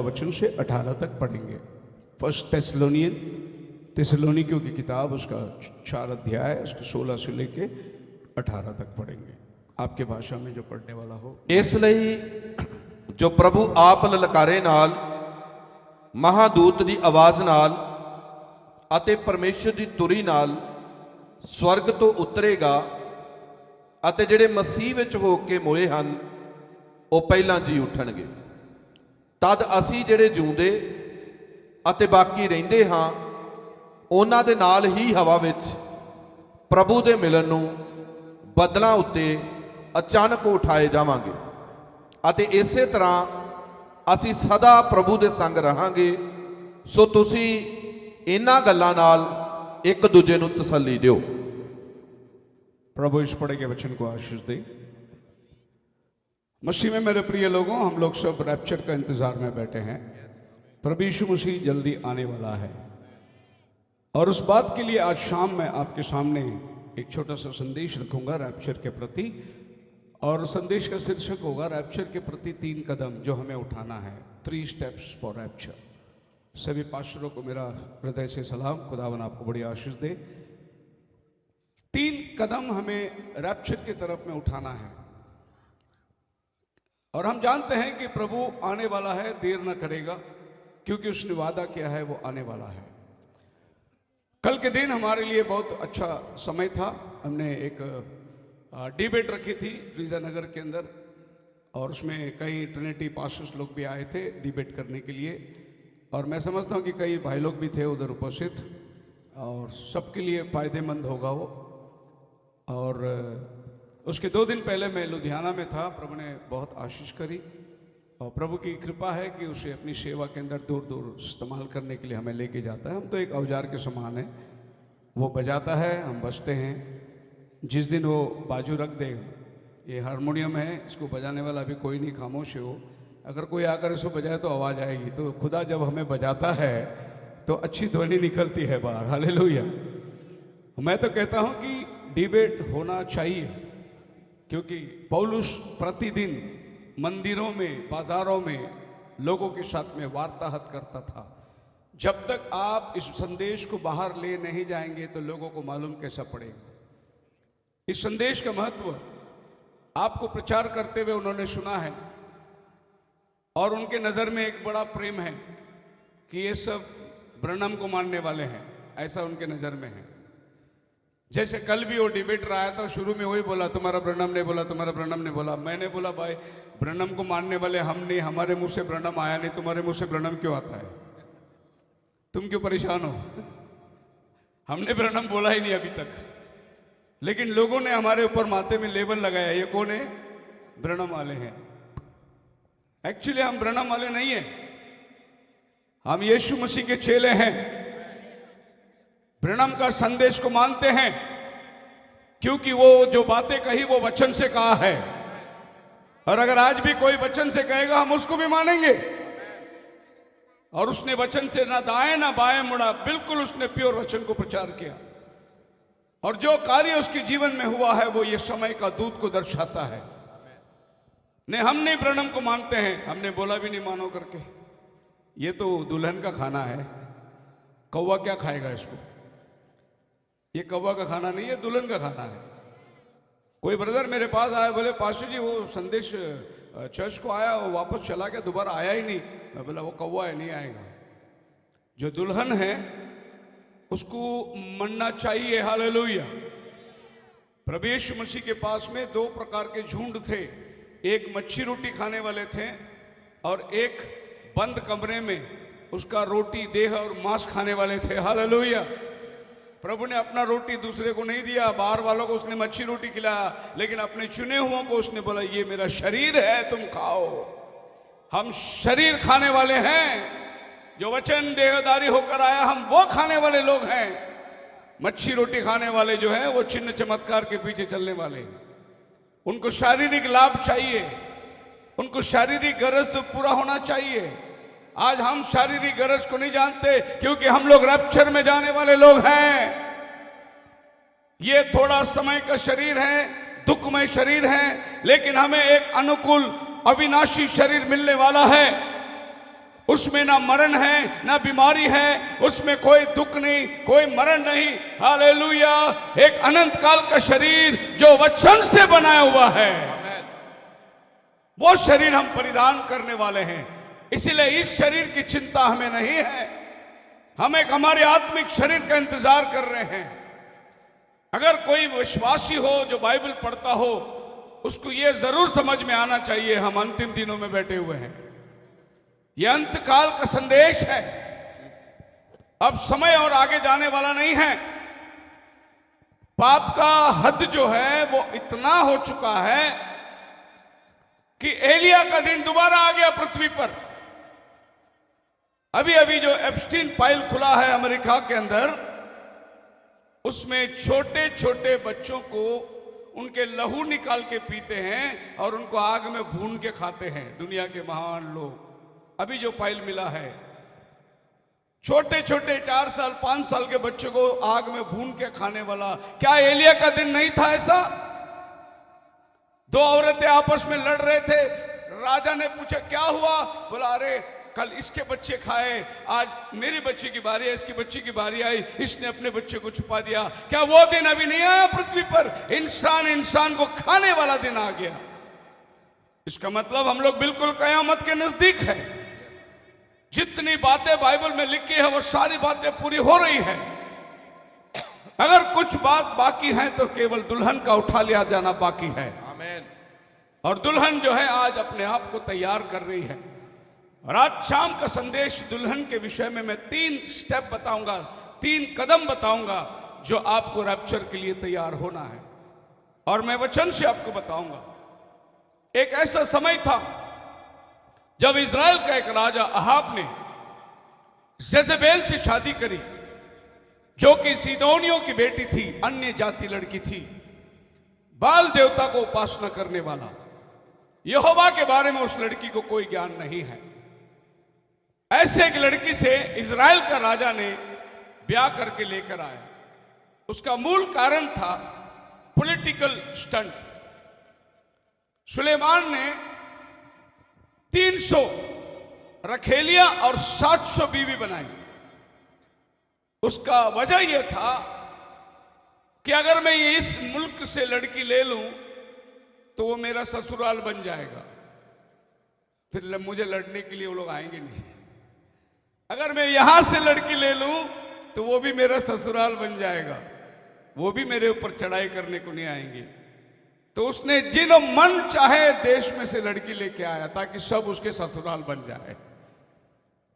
वचन से 18 तक पढ़ेंगे। फर्स्ट थिस्सलुनीकियों की किताब उसका 4 अध्याय उसके 16 से लेके 18 तक पढ़ेंगे, आपके भाषा में जो पढ़ने वाला हो। इसलिए जो प्रभु आप ललकारे नाल, महादूत दी आवाज़ नाल अते परमेश्वर दी तुरी नाल स्वर्ग तो उतरेगा अते ਜਿਹੜੇ ਮਸੀਹ ਵਿੱਚ ਹੋ ਕੇ ਮੋਏ ਹਨ ਉਹ ਪਹਿਲਾਂ ਜੀ ਉੱਠਣਗੇ। ਤਦ ਅਸੀਂ ਜਿਹੜੇ ਜਿਉਂਦੇ ਅਤੇ ਬਾਕੀ ਰਹਿੰਦੇ ਹਾਂ ਉਹਨਾਂ ਦੇ ਨਾਲ ਹੀ ਹਵਾ ਵਿੱਚ ਪ੍ਰਭੂ ਦੇ ਮਿਲਣ ਨੂੰ ਬੱਦਲਾਂ ਉੱਤੇ ਅਚਾਨਕ ਉਠਾਏ ਜਾਵਾਂਗੇ ਅਤੇ ਇਸੇ ਤਰ੍ਹਾਂ ਅਸੀਂ ਸਦਾ ਪ੍ਰਭੂ ਦੇ ਸੰਗ ਰਹਾਂਗੇ। ਸੋ ਤੁਸੀਂ ਇਹਨਾਂ ਗੱਲਾਂ ਨਾਲ ਇੱਕ ਦੂਜੇ ਨੂੰ ਤਸੱਲੀ ਦਿਓ। प्रभु इस पढ़े के वचन को आशीष दे। मसीह में मेरे प्रिय लोगों, हम लोग सब रैप्चर का इंतजार में बैठे हैं। प्रभु यीशु मसीह जल्दी आने वाला है और उस बात के लिए आज शाम मैं आपके सामने एक छोटा सा संदेश रखूंगा रैप्चर के प्रति, और संदेश का शीर्षक होगा रैप्चर के प्रति 3 कदम जो हमें उठाना है, 3 स्टेप्स फॉर रैप्चर। सभी पास्टरों को मेरा हृदय से सलाम, खुदावन आपको बड़ी आशीष दे। 3 कदम हमें रैप्चर की तरफ में उठाना है और हम जानते हैं कि प्रभु आने वाला है, देर न करेगा, क्योंकि उसने वादा किया है वो आने वाला है। कल के दिन हमारे लिए बहुत अच्छा समय था। हमने एक डिबेट रखी थी रीजानगर के अंदर और उसमें कई ट्रिनिटी पास्टर्स लोग भी आए थे डिबेट करने के लिए, और मैं समझता हूँ कि कई भाई लोग भी थे उधर उपस्थित और सबके लिए फ़ायदेमंद होगा वो। और उसके 2 दिन पहले मैं लुधियाना में था। प्रभु ने बहुत आशीष करी और प्रभु की कृपा है कि उसे अपनी सेवा के अंदर दूर दूर इस्तेमाल करने के लिए हमें लेके जाता है। हम तो एक औजार के समान है, वो बजाता है, हम बजते हैं। जिस दिन वो बाजू रख देगा, ये हारमोनियम है, इसको बजाने वाला अभी कोई नहीं, खामोश है वो, अगर कोई आकर इसको बजाए तो आवाज़ आएगी। तो खुदा जब हमें बजाता है तो अच्छी ध्वनि निकलती है बाहर। हालेलुया। मैं तो कहता हूँ कि डिबेट होना चाहिए, क्योंकि पौलुस प्रतिदिन मंदिरों में, बाजारों में लोगों के साथ में वार्तालाप करता था। जब तक आप इस संदेश को बाहर ले नहीं जाएंगे तो लोगों को मालूम कैसा पड़ेगा। इस संदेश का महत्व आपको प्रचार करते हुए उन्होंने सुना है और उनके नज़र में एक बड़ा प्रेम है कि ये सब ब्रनम को मानने वाले हैं, ऐसा उनके नज़र में है। जैसे कल भी वो डिबेटर आया था, शुरू में वही बोला तुम्हारा ब्रनम ने बोला, तुम्हारा ब्रनम ने बोला। मैंने बोला भाई ब्रनम को मानने वाले हम नहीं, हमारे मुंह से ब्रनम आया नहीं, तुम्हारे मुंह से ब्रनम क्यों आता है? तुम क्यों परेशान हो? हमने ब्रनम बोला ही नहीं अभी तक, लेकिन लोगों ने हमारे ऊपर माथे में लेबल लगाया, ये कौन है? ब्रनम वाले हैं। एक्चुअली हम ब्रनम वाले नहीं है, हम यीशु मसीह के चेले हैं। ब्रनम का संदेश को मानते हैं क्योंकि वो जो बातें कही वो वचन से कहा है, और अगर आज भी कोई वचन से कहेगा हम उसको भी मानेंगे। और उसने वचन से ना दाएं ना बाएं मुड़ा, बिल्कुल उसने प्योर वचन को प्रचार किया, और जो कार्य उसके जीवन में हुआ है वो ये समय का दूत को दर्शाता है। नहीं, हम नहीं ब्रनम को मानते हैं, हमने बोला भी नहीं मानो करके। ये तो दुल्हन का खाना है, कौवा क्या खाएगा इसको? ये कौवा का खाना नहीं है, दुल्हन का खाना है। कोई ब्रदर मेरे पास आया, बोले पास्टर जी वो संदेश चर्च को आया, वो वापस चला गया, दोबारा आया ही नहीं। मैं बोला वो कौवा है, नहीं आएगा। जो दुल्हन है उसको मनना चाहिए। हालेलुया। प्रभु यीशु मसीह के पास में 2 प्रकार के झुंड थे, एक मच्छी रोटी खाने वाले थे और एक बंद कमरे में उसका रोटी देह और मांस खाने वाले थे। हालेलुया। प्रभु ने अपना रोटी दूसरे को नहीं दिया, बाहर वालों को उसने मच्छी रोटी खिलाया, लेकिन अपने चुने हुओं को उसने बोला ये मेरा शरीर है, तुम खाओ। हम शरीर खाने वाले हैं, जो वचन देहधारी होकर आया हम वो खाने वाले लोग हैं। मच्छी रोटी खाने वाले जो हैं वो चिन्ह चमत्कार के पीछे चलने वाले, उनको शारीरिक लाभ चाहिए, उनको शारीरिक गरज तो पूरा होना चाहिए। आज हम शारीरिक गरज को नहीं जानते क्योंकि हम लोग रैप्चर में जाने वाले लोग हैं। ये थोड़ा समय का शरीर है, दुखमय शरीर है, लेकिन हमें एक अनुकूल अविनाशी शरीर मिलने वाला है। उसमें ना मरण है ना बीमारी है, उसमें कोई दुख नहीं, कोई मरण नहीं। हालेलुया। एक अनंत काल का शरीर जो वचन से बनाया हुआ है, वो शरीर हम परिधान करने वाले हैं। इसलिए इस शरीर की चिंता हमें नहीं है, हम एक हमारे आत्मिक शरीर का इंतजार कर रहे हैं। अगर कोई विश्वासी हो जो बाइबल पढ़ता हो, उसको यह जरूर समझ में आना चाहिए हम अंतिम दिनों में बैठे हुए हैं। यह अंतकाल का संदेश है। अब समय और आगे जाने वाला नहीं है। पाप का हद जो है वो इतना हो चुका है कि एलिया का दिन दोबारा आ गया पृथ्वी पर। अभी अभी जो एप्स्टीन फाइल खुला है अमेरिका के अंदर, उसमें छोटे छोटे बच्चों को उनके लहू निकाल के पीते हैं और उनको आग में भून के खाते हैं दुनिया के महान लोग। अभी जो फाइल मिला है, छोटे छोटे 4 साल 5 साल के बच्चों को आग में भून के खाने वाला। क्या एलिया का दिन नहीं था ऐसा? 2 औरतें आपस में लड़ रहे थे, राजा ने पूछा क्या हुआ? बोला अरे कल इसके बच्चे खाए, आज मेरी बच्चे की बारी है, इसकी बच्ची की बारी आई, इसने अपने बच्चे को छुपा दिया। क्या वो दिन अभी नहीं आया पृथ्वी पर? इंसान इंसान को खाने वाला दिन आ गया। इसका मतलब हम लोग बिल्कुल कयामत के नजदीक है। जितनी बातें बाइबल में लिखी है वो सारी बातें पूरी हो रही है। अगर कुछ बात बाकी है तो केवल दुल्हन का उठा लिया जाना बाकी है। आमीन। और दुल्हन जो है आज अपने आप को तैयार कर रही है। और आज शाम का संदेश दुल्हन के विषय में मैं 3 स्टेप बताऊंगा, 3 कदम बताऊंगा जो आपको रैप्चर के लिए तैयार होना है। और मैं वचन से आपको बताऊंगा। एक ऐसा समय था जब इज़राइल का एक राजा अहाब ने जेजेबेल से शादी करी, जो कि सीदोनियों की बेटी थी, अन्य जाति लड़की थी, बाल देवता को उपासना करने वाला। यहोवा के बारे में उस लड़की को कोई ज्ञान नहीं है। ऐसे एक लड़की से इज़राइल का राजा ने ब्याह करके लेकर आया। उसका मूल कारण था पॉलिटिकल स्टंट। सुलेमान ने 300 रखेलियां और 700 बीवी बनाई। उसका वजह यह था कि अगर मैं इस मुल्क से लड़की ले लूं तो वो मेरा ससुराल बन जाएगा, फिर मुझे लड़ने के लिए वो लोग आएंगे नहीं। अगर मैं यहां से लड़की ले लूं तो वो भी मेरा ससुराल बन जाएगा, वो भी मेरे ऊपर चढ़ाई करने को नहीं आएंगे। तो उसने जिन मन चाहे देश में से लड़की लेके आया ताकि सब उसके ससुराल बन जाए।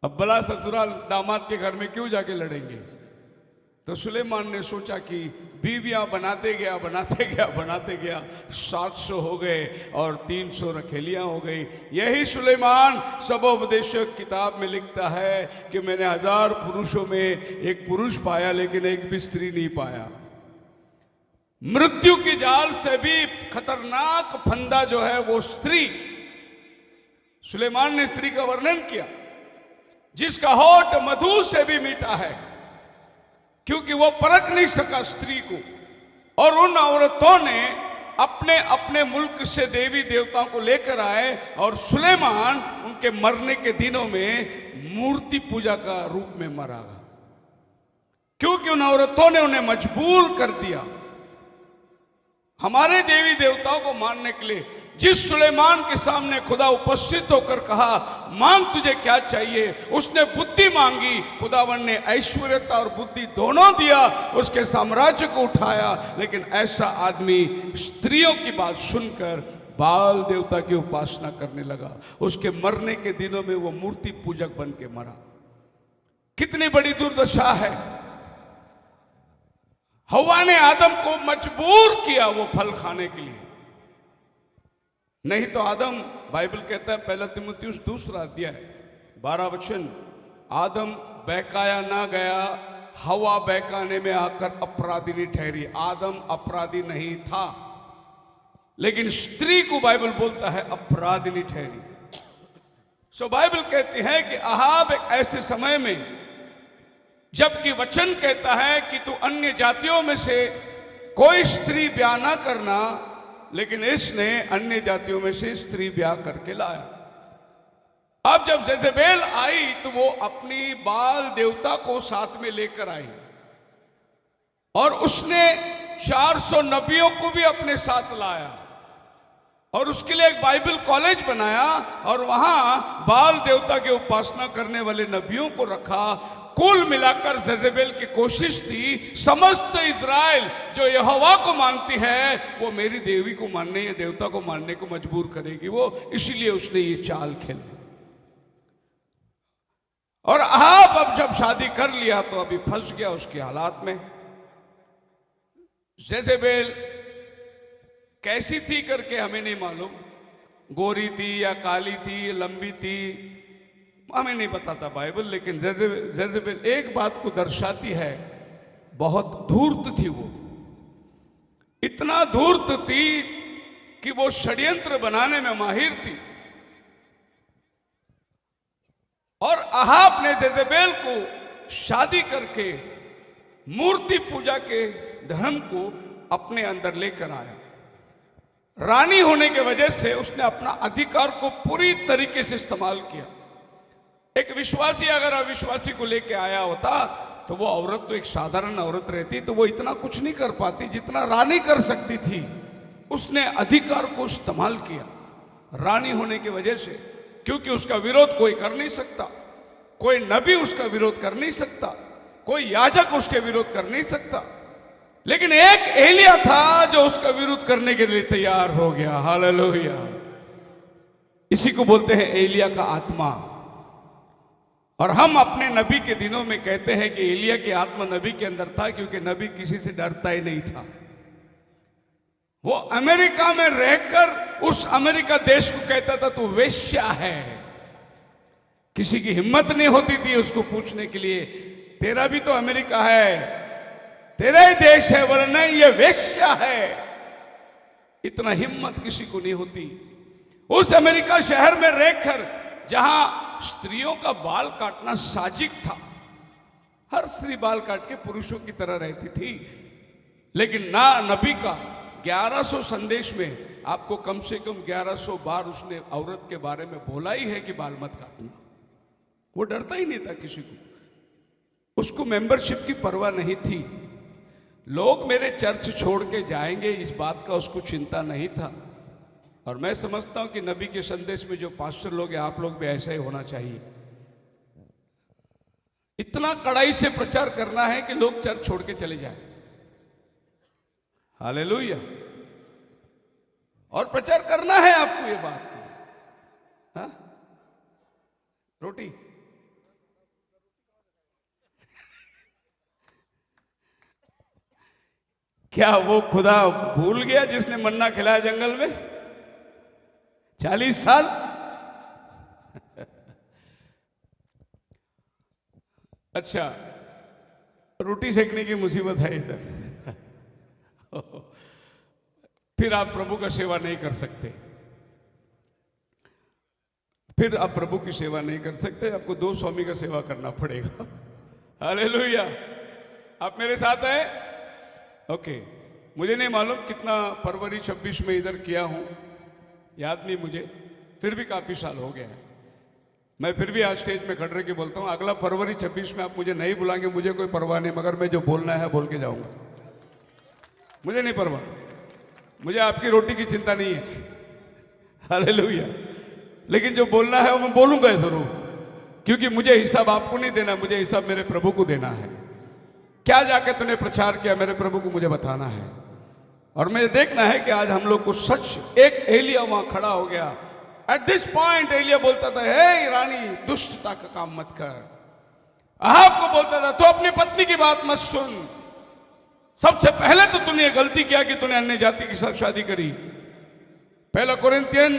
अब भला ससुराल दामाद के घर में क्यों जाके लड़ेंगे? तो सुलेमान ने सोचा कि बीवियां बनाते गया 700 हो गए और 300 रखेलियां हो गई। यही सुलेमान सबोपदेशक किताब में लिखता है कि मैंने 1000 पुरुषों में एक पुरुष पाया लेकिन एक भी स्त्री नहीं पाया। मृत्यु की जाल से भी खतरनाक फंदा जो है वो स्त्री। सुलेमान ने स्त्री का वर्णन किया जिसका होठ मधु से भी मीठा है, क्योंकि वो परख नहीं सका स्त्री को। और उन औरतों ने अपने अपने मुल्क से देवी देवताओं को लेकर आए और सुलेमान उनके मरने के दिनों में मूर्ति पूजा का रूप में मरा, क्योंकि उन औरतों ने उन्हें मजबूर कर दिया हमारे देवी देवताओं को मानने के लिए। जिस सुलेमान के सामने खुदा उपस्थित होकर कहा मांग तुझे क्या चाहिए, उसने बुद्धि मांगी, खुदावन ने ऐश्वर्यता और बुद्धि दोनों दिया, उसके साम्राज्य को उठाया। लेकिन ऐसा आदमी स्त्रियों की बात सुनकर बाल देवता की उपासना करने लगा। उसके मरने के दिनों में वो मूर्ति पूजक बन के मरा। कितनी बड़ी दुर्दशा है। हवा ने आदम को मजबूर किया वो फल खाने के लिए, नहीं तो आदम, बाइबल कहता है 1 तीमुथियुस 2 अध्याय 12 वचन, आदम बहकाया ना गया, हवा बहकाने में आकर अपराधी नहीं ठहरी। आदम अपराधी नहीं था, लेकिन स्त्री को बाइबल बोलता है अपराधी नहीं ठहरी। सो बाइबल कहती है कि अहाब एक ऐसे समय में, जबकि वचन कहता है कि तू अन्य जातियों में से कोई स्त्री ब्याह ना करना, लेकिन इसने अन्य जातियों में से स्त्री ब्याह करके लाया। अब जब जेजेबेल आई तो वो अपनी बाल देवता को साथ में लेकर आई और उसने 400 नबियों को भी अपने साथ लाया और उसके लिए एक बाइबल कॉलेज बनाया और वहां बाल देवता की उपासना करने वाले नबियों को रखा। कुल मिलाकर जेजेबेल की कोशिश थी समस्त इज़राइल जो यहोवा को मानती है वो मेरी देवी को मानने या देवता को मानने को मजबूर करेगी वो, इसीलिए उसने ये चाल खेली। और आप अब जब शादी कर लिया तो अभी फंस गया उसके हालात में। जेजेबेल कैसी थी करके हमें नहीं मालूम, गोरी थी या काली थी या लंबी थी हमें नहीं बताता बाइबल, लेकिन जेजेबेल एक बात को दर्शाती है, बहुत धूर्त थी वो। इतना धूर्त थी कि वो षड्यंत्र बनाने में माहिर थी। और अहाब ने जेजेबेल को शादी करके मूर्ति पूजा के धर्म को अपने अंदर लेकर आया। रानी होने के वजह से उसने अपना अधिकार को पूरी तरीके से इस्तेमाल किया। एक विश्वासी अगर अविश्वासी को लेके आया होता तो वो औरत तो एक साधारण औरत रहती तो वो इतना कुछ नहीं कर पाती जितना रानी कर सकती थी। उसने अधिकार को इस्तेमाल किया रानी होने की वजह से, क्योंकि उसका विरोध कोई कर नहीं सकता, कोई नबी उसका विरोध कर नहीं सकता, कोई याजक उसके विरोध कर नहीं सकता। लेकिन एक एलिया था जो उसका विरोध करने के लिए तैयार हो गया। हालेलुया। इसी को बोलते हैं एलिया का आत्मा। और हम अपने नबी के दिनों में कहते हैं कि एलिया की आत्मा नबी के अंदर था, क्योंकि नबी किसी से डरता ही नहीं था। वो अमेरिका में रहकर उस अमेरिका देश को कहता था तू वेश्या है। किसी की हिम्मत नहीं होती थी उसको पूछने के लिए तेरा भी तो अमेरिका है, तेरा ही देश है, बोले नहीं ये वेश्या है। इतना हिम्मत किसी को नहीं होती। उस अमेरिका शहर में रहकर जहां स्त्रियों का बाल काटना साजिक था, हर स्त्री बाल काट के पुरुषों की तरह रहती थी, लेकिन ना नबी का 1100 संदेश में आपको कम से कम 1100 बार उसने औरत के बारे में बोला ही है कि बाल मत काटना। वो डरता ही नहीं था किसी को, उसको मेंबरशिप की परवाह नहीं थी। लोग मेरे चर्च छोड़ के जाएंगे इस बात का उसको चिंता नहीं था। और मैं समझता हूं कि नबी के संदेश में जो पास्टर लोग हैं आप लोग भी ऐसा ही होना चाहिए। इतना कड़ाई से प्रचार करना है कि लोग चर्च छोड़ के चले जाएं। हालेलुया। और प्रचार करना है आपको ये बात की। हाँ? रोटी क्या वो खुदा भूल गया जिसने मन्ना खिलाया जंगल में 40 साल? अच्छा, रोटी सेकने की मुसीबत है इधर। फिर आप प्रभु का सेवा नहीं कर सकते, फिर आप प्रभु की सेवा नहीं कर सकते, आपको दो स्वामी का सेवा करना पड़ेगा। हालेलुया। आप मेरे साथ हैं? ओके। मुझे नहीं मालूम कितना फरवरी 26 में इधर किया हूं, याद नहीं मुझे, फिर भी काफी साल हो गया है। मैं फिर भी आज स्टेज में खड़ रह के बोलता हूं अगला फरवरी 26 में आप मुझे नहीं बुलाएंगे, मुझे कोई परवाह नहीं, मगर मैं जो बोलना है बोल के जाऊंगा। मुझे नहीं परवाह, मुझे आपकी रोटी की चिंता नहीं है। हालेलुया। लेकिन जो बोलना है वो मैं बोलूंगा जरूर, क्योंकि मुझे हिसाब आपको नहीं देना, मुझे हिसाब मेरे प्रभु को देना है। क्या जाके तूने प्रचार किया मेरे प्रभु को मुझे बताना है। और मुझे देखना है कि आज हम लोग को सच। एक एलिया वहां खड़ा हो गया। एट दिस पॉइंट एलिया बोलता था हे रानी दुष्टता का काम मत कर। अहाब को बोलता था तू अपनी पत्नी की बात मत सुन। सबसे पहले तो तूने गलती किया कि तूने अन्य जाति के साथ शादी करी। पहला कोरिन्थियन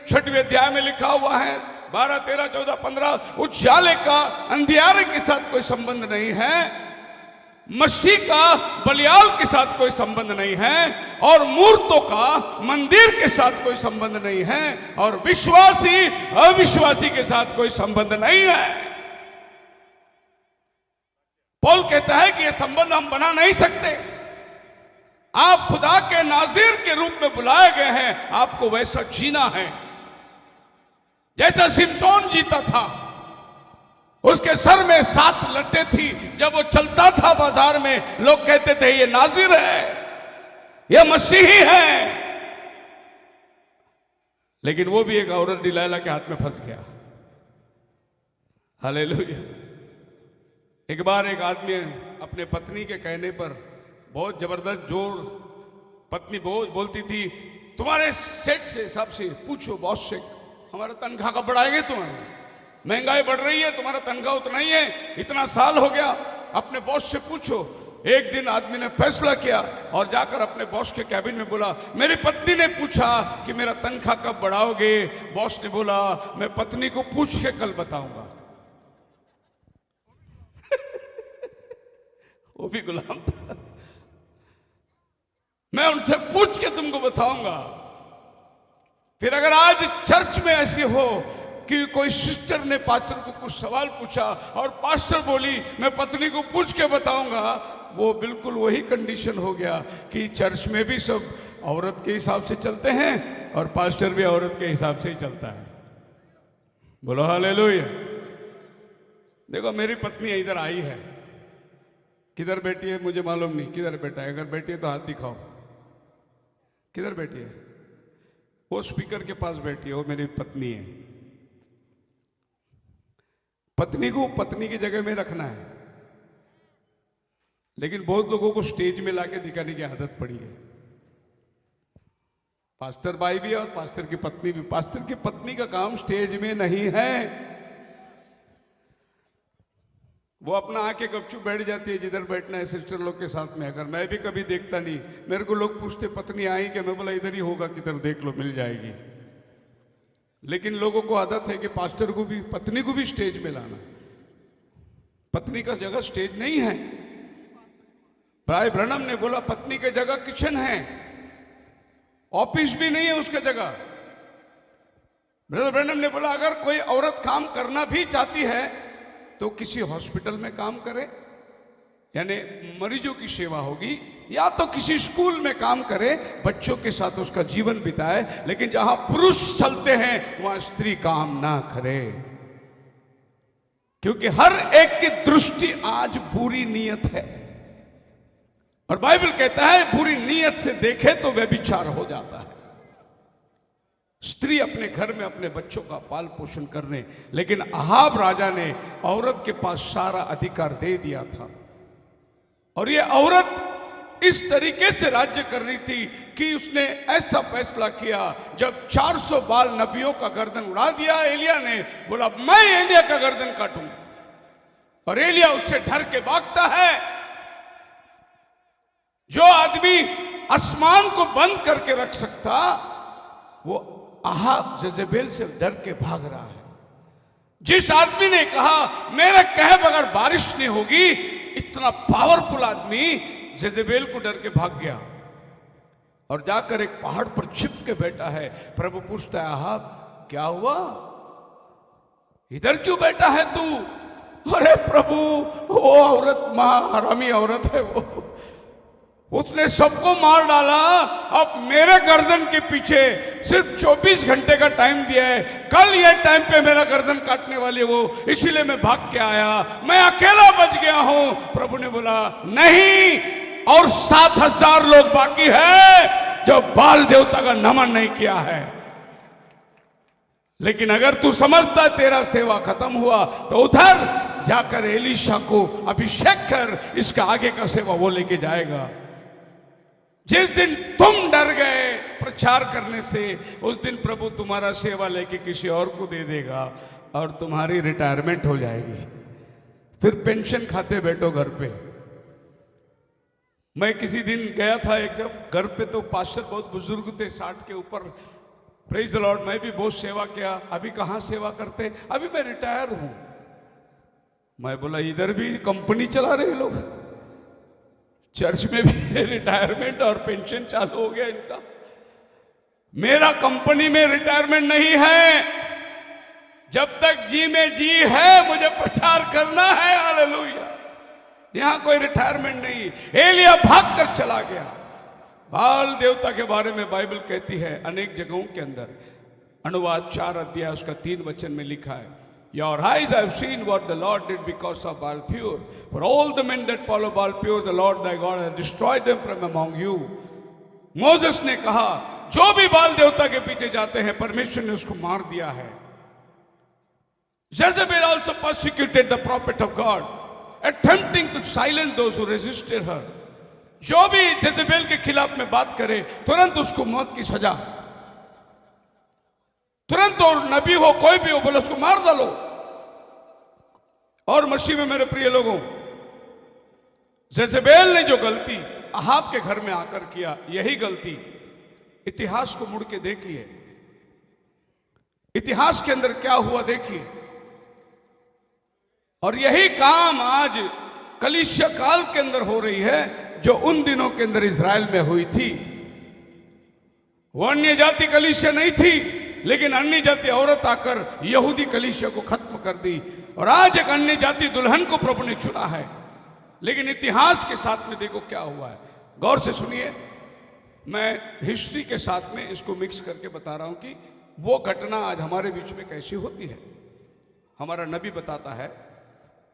6वें अध्याय में लिखा हुआ है 12, 13, 14, 15 उजाले का अंधियारे के साथ कोई संबंध नहीं है, मसीह का बलियाल के साथ कोई संबंध नहीं है, और मूर्तों का मंदिर के साथ कोई संबंध नहीं है, और विश्वासी अविश्वासी के साथ कोई संबंध नहीं है। पौल कहता है कि यह संबंध हम बना नहीं सकते। आप खुदा के नाज़ीर के रूप में बुलाए गए हैं, आपको वैसा जीना है। जैसा सिमसोन जीता था, उसके सर में 7 लट्टें थी। जब वो चलता था बाजार में, लोग कहते थे ये नाजिर है, ये मसीही है। लेकिन वो भी एक औरत डिलाइला के हाथ में फंस गया। हालेलुया। एक बार एक आदमी अपने पत्नी के कहने पर बहुत जबरदस्त जोर, पत्नी बहुत बोलती थी, तुम्हारे सेठ से हिसाब से पूछो, बॉस से, हमारा तनख्वाह कब बढ़ाएंगे तुम्हारे, महंगाई बढ़ रही है, तुम्हारा तनख्वाह उतना ही है, इतना साल हो गया, अपने बॉस से पूछो। एक दिन आदमी ने फैसला किया और जाकर अपने बॉस के कैबिन में बोला, मेरी पत्नी ने पूछा कि मेरा तनख्वाह कब बढ़ाओगे। बॉस ने बोला, मैं पत्नी को पूछ के कल बताऊंगा। वो भी गुलाम था। मैं उनसे पूछ के तुमको बताऊंगा। फिर अगर आज चर्च में ऐसी हो कि कोई सिस्टर ने पास्टर को कुछ सवाल पूछा और पास्टर बोली मैं पत्नी को पूछ के बताऊंगा, वो बिल्कुल वही कंडीशन हो गया कि चर्च में भी सब औरत के हिसाब से चलते हैं और पास्टर भी औरत के हिसाब से ही चलता है। बोलो हालेलुया। देखो मेरी पत्नी इधर आई है, किधर बैठी है मुझे मालूम नहीं, किधर बैठा है, अगर बैठी है तो हाथ दिखाओ, किधर बैठी है? वो स्पीकर के पास बैठी है, वो मेरी पत्नी है। पत्नी को पत्नी की जगह में रखना है, लेकिन बहुत लोगों को स्टेज में लाके दिखाने की आदत पड़ी है। पास्टर भाई भी और पास्टर की पत्नी भी। पास्टर की पत्नी का काम स्टेज में नहीं है, वो अपना आके गपचूप बैठ जाती है जिधर बैठना है सिस्टर लोग के साथ में। अगर मैं भी कभी देखता नहीं, मेरे को लोग पूछते पत्नी आई क्या, मैं बोला इधर ही होगा, किधर देख लो मिल जाएगी। लेकिन लोगों को आदत है कि पास्टर को भी पत्नी को भी स्टेज में लाना। पत्नी का जगह स्टेज नहीं है। भाई ब्रनम ने बोला पत्नी की जगह किचन है, ऑफिस भी नहीं है उसका जगह। ब्रदर ब्रनम ने बोला अगर कोई औरत काम करना भी चाहती है तो किसी हॉस्पिटल में काम करे, यानी मरीजों की सेवा होगी, या तो किसी स्कूल में काम करे, बच्चों के साथ उसका जीवन बिताए। लेकिन जहां पुरुष चलते हैं वहां स्त्री काम ना करे, क्योंकि हर एक की दृष्टि आज बुरी नीयत है। और बाइबल कहता है बुरी नीयत से देखे तो व्यभिचार हो जाता है। स्त्री अपने घर में अपने बच्चों का पाल पोषण करने, लेकिन अहाब राजा ने औरत के पास सारा अधिकार दे दिया था। और ये औरत इस तरीके से राज्य कर रही थी कि उसने ऐसा फैसला किया, जब 400 बाल नबियों का गर्दन उड़ा दिया, एलिया ने बोला मैं एलिया का गर्दन काटूंगा। और एलिया उससे डर के भागता है। जो आदमी आसमान को बंद करके रख सकता, वो अहाब जजेबेल से डर के भाग रहा है। जिस आदमी ने कहा मेरे कहे बगैर बारिश नहीं होगी, इतना पावरफुल आदमी जजेबेल को डर के भाग गया और जाकर एक पहाड़ पर छिप के बैठा है। प्रभु पूछता है अहाब क्या हुआ, इधर क्यों बैठा है तू? अरे प्रभु वो औरत महाहरामी औरत है, वो उसने सबको मार डाला। अब मेरे गर्दन के पीछे सिर्फ 24 घंटे का टाइम दिया है, कल ये टाइम पे मेरा गर्दन काटने वाली है वो, इसीलिए मैं भाग के आया, मैं अकेला बच गया हूं। प्रभु ने बोला नहीं, और 7000 लोग बाकी है जो बाल देवता का नमन नहीं किया है। लेकिन अगर तू समझता तेरा सेवा खत्म हुआ तो उधर जाकर एलीशा को अभिषेक कर, इसका आगे का सेवा वो लेके जाएगा। जिस दिन तुम डर गए प्रचार करने से, उस दिन प्रभु तुम्हारा सेवा लेके किसी और को दे देगा और तुम्हारी रिटायरमेंट हो जाएगी। फिर पेंशन खाते बैठो घर पे। मैं किसी दिन गया था एक जब घर पे, तो पास्टर बहुत बुजुर्ग थे 60 के ऊपर, प्रेज द लॉर्ड। मैं भी बहुत सेवा किया, अभी कहाँ सेवा करते, अभी मैं रिटायर हूं। मैं बोला इधर भी कंपनी चला रहे लोग, चर्च में भी रिटायरमेंट और पेंशन चालू हो गया इनका। मेरा कंपनी में रिटायरमेंट नहीं है, जब तक जी में जी है मुझे प्रचार करना है। हालेलुया। यहां कोई रिटायरमेंट नहीं। एलिया भाग कर चला गया। बाल देवता के बारे में बाइबल कहती है अनेक जगहों के अंदर, अनुवाद 4 अध्याय उसका 3 वचन में लिखा है, Your eyes have seen what the Lord did because of Baal-peor. For all the men that follow Baal-peor, the Lord thy God has destroyed them from among you. Moses ने कहा, जो भी बाल देवता के पीछे जाते हैं परमेश्वर ने उसको मार दिया है। Jezebel also persecuted the prophet of God, attempting to silence those who resisted her. जो भी जेजेबेल के खिलाफ में बात करे तुरंत उसको मौत की सजा, तुरंत, और नबी हो कोई भी हो बोले उसको मार डालो। और मसीह में मेरे प्रिय लोगों, जेजेबेल ने जो गलती अहाब के घर में आकर किया, यही गलती इतिहास को मुड़ के देखिए, इतिहास के अंदर क्या हुआ देखिए। और यही काम आज कलीसिया काल के अंदर हो रही है जो उन दिनों के अंदर इज़राइल में हुई थी। वो अन्य जाति कलीसिया नहीं थी, लेकिन अन्य जाति औरत आकर यहूदी कलीसिया को खत्म कर दी। और आज एक अन्य जाति दुल्हन को प्रभु ने चुना है, लेकिन इतिहास के साथ में देखो क्या हुआ है। गौर से सुनिए, मैं हिस्ट्री के साथ में इसको मिक्स करके बता रहा हूं कि वो घटना आज हमारे बीच में कैसी होती है। हमारा नबी बताता है,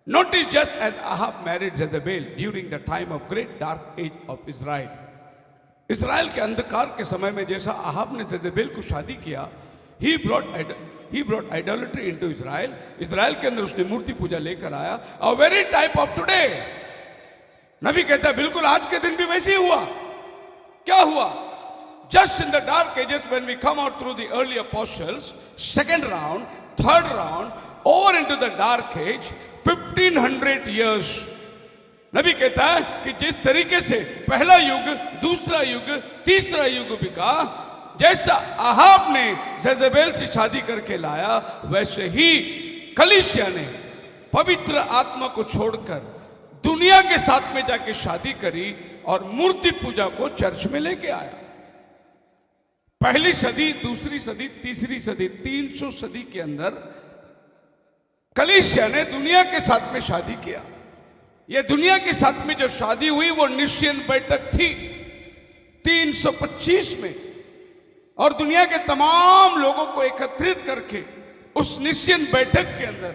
notice just as Ahab married Jezebel during the time of great dark age of Israel. Israel के अंधकार के समय में जैसा अहाब ने जेजेबेल को शादी किया, he brought idolatry into Israel. Israel के अंदर उसने मूर्ति पूजा लेकर आया। A very type of today. नबी कहता है बिल्कुल आज के दिन भी वैसे ही हुआ। क्या हुआ? Just in the dark ages when we come out through the early apostles, second round, third round, over into the dark age, 1500 years. नबी कहता है कि जिस तरीके से पहला युग, दूसरा युग, तीसरा युग बिका, जैसा अहाब ने जेजेबेल से शादी करके लाया, वैसे ही कलीसिया ने पवित्र आत्मा को छोड़कर दुनिया के साथ में जाके शादी करी और मूर्ति पूजा को चर्च में लेके आया। पहली सदी, दूसरी सदी, तीसरी सदी, 300 सदी के अंदर कलीसिया ने दुनिया के साथ में शादी किया। यह दुनिया के साथ में जो शादी हुई वो निश्चयन बैठक थी 325 में, और दुनिया के तमाम लोगों को एकत्रित करके उस निश्चयन बैठक के अंदर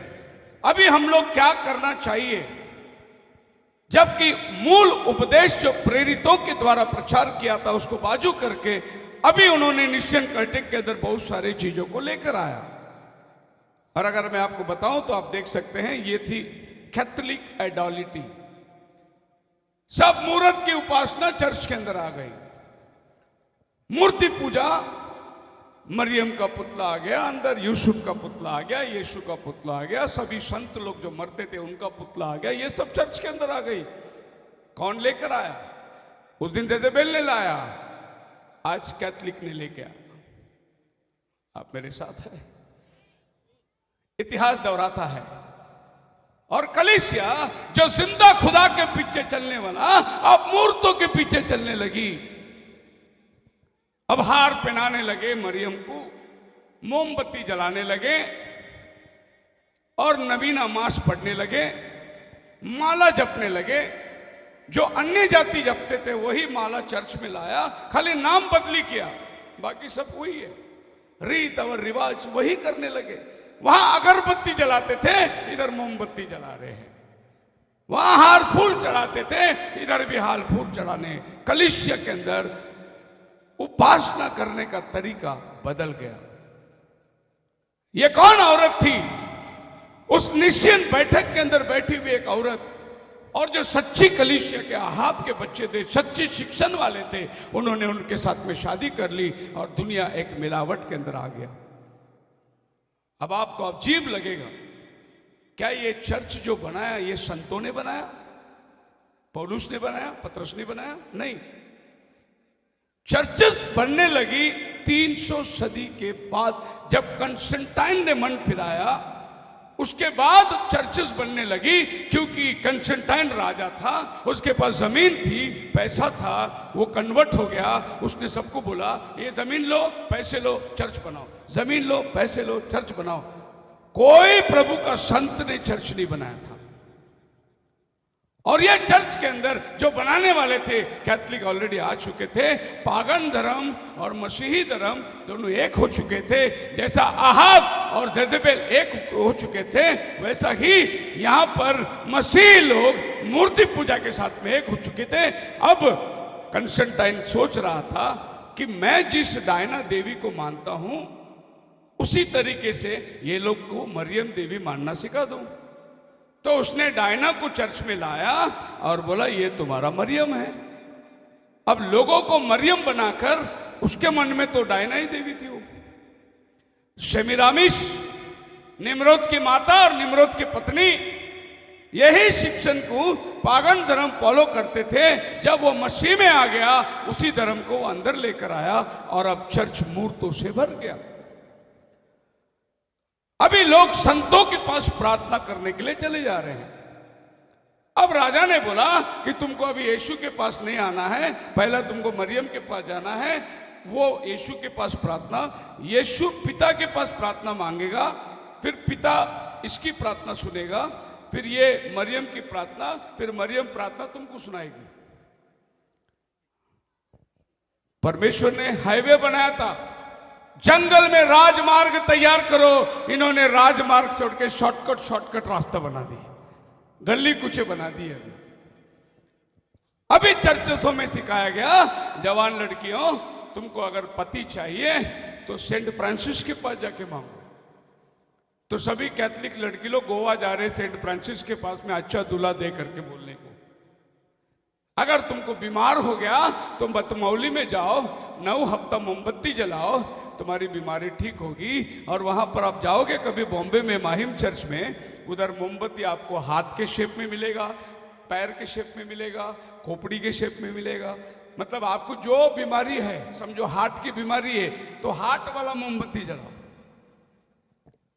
अभी हम लोग क्या करना चाहिए, जबकि मूल उपदेश जो प्रेरितों के द्वारा प्रचार किया था उसको बाजू करके अभी उन्होंने निश्चयन बैठक के अंदर बहुत सारी चीजों को लेकर आया। और अगर मैं आपको बताऊं तो आप देख सकते हैं, ये थी कैथोलिक आइडोलिटी। सब मूर्त की उपासना चर्च के अंदर आ गई। मूर्ति पूजा, मरियम का पुतला आ गया अंदर, यूसुफ का पुतला आ गया, यीशु का पुतला आ गया, सभी संत लोग जो मरते थे उनका पुतला आ गया, ये सब चर्च के अंदर आ गई। कौन लेकर आया? उस दिन जेजेबेल ने लाया, आज कैथोलिक ने लेके आया। आप मेरे साथ है? इतिहास दोहराता है। और कलीसिया जो जिंदा खुदा के पीछे चलने वाला अब मूर्तों के पीछे चलने लगी। अब हार पहनाने लगे मरियम को, मोमबत्ती जलाने लगे और नबीना मास पढ़ने लगे, माला जपने लगे। जो अन्य जाति जपते थे वही माला चर्च में लाया, खाली नाम बदली किया, बाकी सब वही है। रीत और रिवाज वही करने लगे। वहां अगरबत्ती जलाते थे, इधर मोमबत्ती जला रहे हैं। वहां हार फूल चढ़ाते थे, इधर भी हार फूल चढ़ाने। कलीसिया के अंदर उपासना करने का तरीका बदल गया। ये कौन औरत थी? उस निश्चयन बैठक के अंदर बैठी हुई एक औरत, और जो सच्ची कलीसिया के अहाब के बच्चे थे, सच्ची शिक्षण वाले थे, उन्होंने उनके साथ में शादी कर ली और दुनिया एक मिलावट के अंदर आ गया। अब आपको अजीब लगेगा, क्या ये चर्च जो बनाया ये संतों ने बनाया? पौलुस ने बनाया? पतरस ने बनाया? नहीं। चर्चेस बनने लगी 300 सदी के बाद, जब कंस्टेंटाइन ने मन फिराया, उसके बाद चर्चेस बनने लगी। क्योंकि कंस्टेंटाइन राजा था, उसके पास जमीन थी, पैसा था, वो कन्वर्ट हो गया। उसने सबको बोला, ये जमीन लो, पैसे लो, चर्च बनाओ, जमीन लो, पैसे लो, चर्च बनाओ। कोई प्रभु का संत ने चर्च नहीं बनाया था। और ये चर्च के अंदर जो बनाने वाले थे कैथलिक ऑलरेडी आ चुके थे, पागन धर्म और मसीही धर्म दोनों एक हो चुके थे। जैसा आहाब और जेजेबेल एक हो चुके थे, वैसा ही यहाँ पर मसीही लोग मूर्ति पूजा के साथ में एक हो चुके थे। अब कंस्टेंटाइन सोच रहा था कि मैं जिस डायना देवी को मानता हूं उसी तरीके से ये लोग को मरियम देवी मानना सिखा दूं। तो उसने डायना को चर्च में लाया और बोला ये तुम्हारा मरियम है। अब लोगों को मरियम बनाकर, उसके मन में तो डायना ही देवी थी वो। शेमिरामिस निम्रोद की माता और निम्रोद की पत्नी यही शिक्षण को पागन धर्म फॉलो करते थे। जब वो मसीह में आ गया, उसी धर्म को अंदर लेकर आया और अब चर्च मूर्तों से भर गया। अभी लोग संतों के पास प्रार्थना करने के लिए चले जा रहे हैं। अब राजा ने बोला कि तुमको अभी यीशु के पास नहीं आना है, पहला तुमको मरियम के पास जाना है। वो यीशु के पास प्रार्थना, यीशु पिता के पास प्रार्थना मांगेगा, फिर पिता इसकी प्रार्थना सुनेगा, फिर ये मरियम की प्रार्थना, फिर मरियम प्रार्थना तुमको सुनाएगी। परमेश्वर ने हाईवे बनाया था, जंगल में राजमार्ग तैयार करो। इन्होंने राजमार्ग छोड़ के शॉर्टकट रास्ता बना दी, गली कुचे बना दी। अभी चर्चों में सिखाया गया, जवान लड़कियों तुमको अगर पति चाहिए तो सेंट फ्रांसिस के पास जाके मांगो। तो सभी कैथलिक लड़की लोग गोवा जा रहे सेंट फ्रांसिस के पास में अच्छा दूल्हा दे करके बोलने को। अगर तुमको बीमार हो गया तो बतमौली में जाओ, 9 हफ्ता मोमबत्ती जलाओ, तुम्हारी बीमारी ठीक होगी। और वहां पर आप जाओगे कभी बॉम्बे में माहिम चर्च में, उधर मोमबत्ती आपको हाथ के शेप में मिलेगा, पैर के शेप में मिलेगा, खोपड़ी के शेप में मिलेगा। मतलब आपको जो बीमारी है, समझो हार्ट की बीमारी है तो हार्ट वाला मोमबत्ती जलाओ,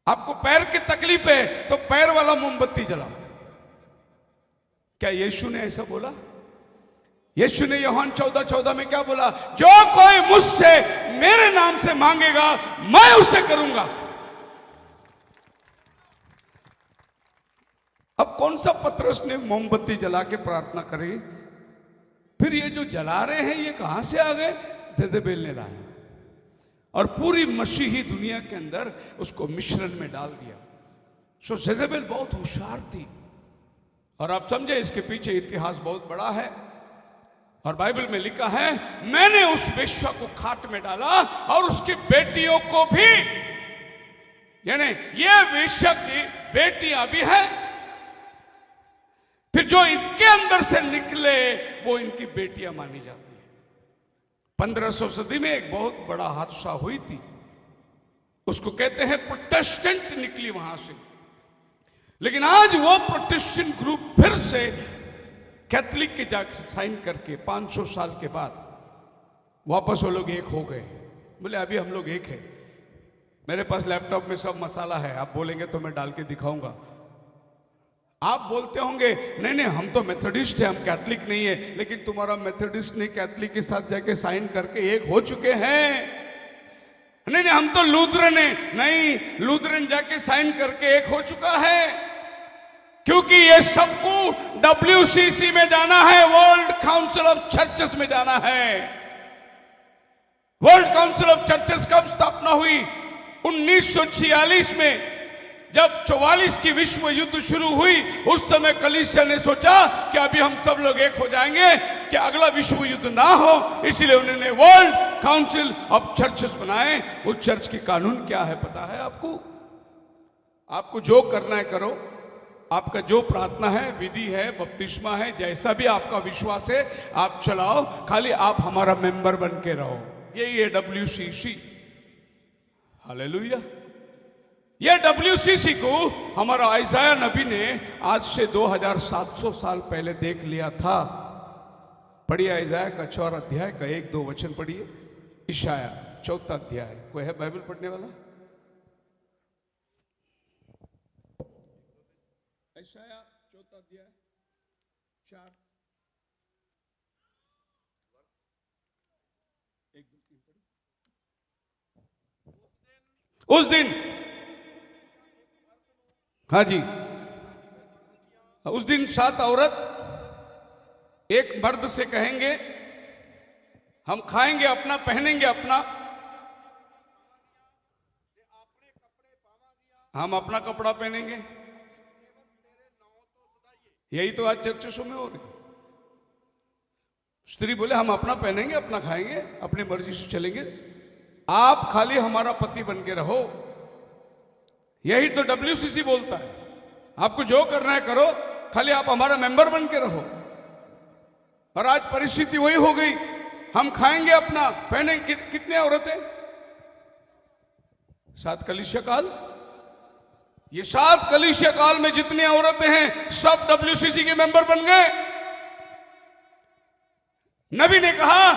आपको पैर की तकलीफ है तो पैर वाला मोमबत्ती जलाओ। क्या यीशु ने ऐसा बोला? यीशु ने यूहन्ना 14:14 में क्या बोला? जो कोई मुझसे मेरे नाम से मांगेगा मैं उसे करूंगा। अब कौन सा पतरस ने मोमबत्ती जला के प्रार्थना करी? फिर ये जो जला रहे हैं ये कहां से आ गए? जेजेबेल ने लाया और पूरी मसीही दुनिया के अंदर उसको मिश्रण में डाल दिया। सो जेजेबेल बहुत होशियार थी और आप समझे इसके पीछे इतिहास बहुत बड़ा है। और बाइबल में लिखा है, मैंने उस वेश्या को खाट में डाला और उसकी बेटियों को भी, यानी ये वेश्या की बेटियां भी हैं, फिर जो इनके अंदर से निकले वो इनकी बेटियां मानी जाती है। 1500 सदी में एक बहुत बड़ा हादसा हुई थी, उसको कहते हैं प्रोटेस्टेंट निकली वहां से। लेकिन आज वो प्रोटेस्टेंट ग्रुप फिर से कैथलिक के जाके साइन करके 500 साल के बाद वापस वो लोग एक हो गए। बोले अभी हम लोग एक है। मेरे पास लैपटॉप में सब मसाला है, आप बोलेंगे तो मैं डाल के दिखाऊंगा। आप बोलते होंगे नहीं नहीं हम तो मेथोडिस्ट है, हम कैथलिक नहीं है, लेकिन तुम्हारा मेथोडिस्ट नहीं कैथलिक के साथ जाके साइन करके एक हो चुके हैं। नहीं नहीं हम तो लूथरन है, नहीं लूथरन जाके साइन करके एक हो चुका है। क्योंकि ये सबको WCC में जाना है, वर्ल्ड काउंसिल ऑफ चर्चेस में जाना है। वर्ल्ड काउंसिल ऑफ चर्चेस कब स्थापना हुई? 1946 में, जब 44 की विश्व युद्ध शुरू हुई। उस समय कलीसिया ने सोचा कि अभी हम सब लोग एक हो जाएंगे कि अगला विश्व युद्ध ना हो, इसलिए उन्होंने वर्ल्ड काउंसिल ऑफ चर्चेस बनाए। उस चर्च की कानून क्या है पता है आपको? आपको जो करना है करो, आपका जो प्रार्थना है, विधि है, बपतिस्मा है, जैसा भी आपका विश्वास है आप चलाओ, खाली आप हमारा मेंबर बन के रहो। यही है WCC। हालेलुया। यह WCC को हमारा आइज़ाया नबी ने आज से 2700 साल पहले देख लिया था। पढ़िए आइज़ाया का 4 अध्याय का 1-2 वचन पढ़िए। इशाया 4 अध्याय। कोई है बाइबल पढ़ने वाला? इशाया 4 अध्याय 4 1 2 3 पढ़ो। उस दिन, हाँ जी, उस दिन 7 औरत एक मर्द से कहेंगे हम खाएंगे अपना, पहनेंगे अपना, हम अपना कपड़ा पहनेंगे। यही तो आज चर्चों में हो रही। स्त्री बोले हम अपना पहनेंगे, अपना खाएंगे, अपनी मर्जी से चलेंगे, आप खाली हमारा पति बन के रहो। यही तो WCC बोलता है, आपको जो करना है करो, खाली आप हमारा मेंबर बन के रहो। और आज परिस्थिति वही हो गई, हम खाएंगे अपना, पहनेंगे। कितने औरतें 7 कलीसिया काल, ये 7 कलीसिया काल में जितनी औरतें हैं सब WCC के मेंबर बन गए। नबी ने कहा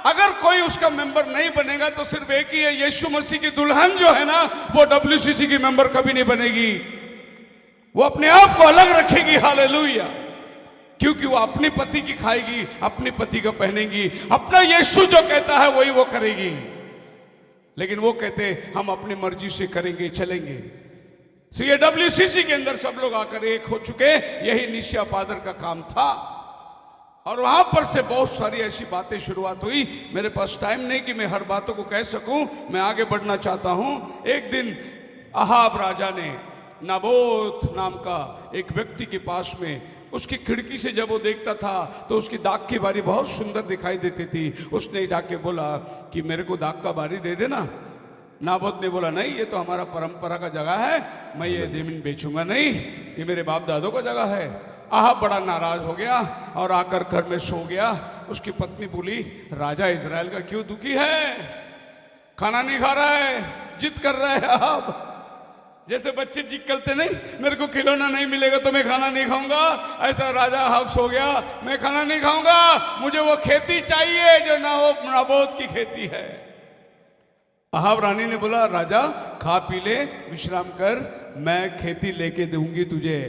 अगर कोई उसका मेंबर नहीं बनेगा तो सिर्फ एक ही है, यीशु मसीह की दुल्हन जो है ना वो WCC की मेंबर कभी नहीं बनेगी। वो अपने आप को अलग रखेगी। हालेलुया। क्योंकि वो अपने पति की खाएगी, अपने पति को पहनेगी, अपना यीशु जो कहता है वही वो करेगी। लेकिन वो कहते हम अपनी मर्जी से करेंगे, चलेंगे। तो ये WCC के अंदर सब लोग आकर एक हो चुके। यही निश्चय फादर का काम था। और वहां पर से बहुत सारी ऐसी बातें शुरुआत हुई। मेरे पास टाइम नहीं कि मैं हर बातों को कह सकूं, मैं आगे बढ़ना चाहता हूं। एक दिन अहाब राजा ने नाबोत नाम का एक व्यक्ति के पास में, उसकी खिड़की से जब वो देखता था तो उसकी दाग की बारी बहुत सुंदर दिखाई देती थी। उसने जाके बोला कि मेरे को दाग का बारी दे देना। नाबोत ने बोला नहीं, ये तो हमारा परंपरा का जगह है, मैं ये जमीन बेचूंगा नहीं, ये मेरे बाप दादों का जगह है। अहाब बड़ा नाराज हो गया और आकर घर में सो गया। उसकी पत्नी बोली राजा इजराइल का क्यों दुखी है, खाना नहीं खा रहा है, जिद कर रहा है अहाब। जैसे बच्चे जिद करते नहीं, मेरे को खिलौना नहीं मिलेगा तो मैं खाना नहीं खाऊंगा, ऐसा राजा अहाब सो गया, मैं खाना नहीं खाऊंगा, मुझे वो खेती चाहिए जो नाबोत की खेती है। अहाब रानी ने बोला राजा खा पी ले, विश्राम कर, मैं खेती लेके दूंगी तुझे।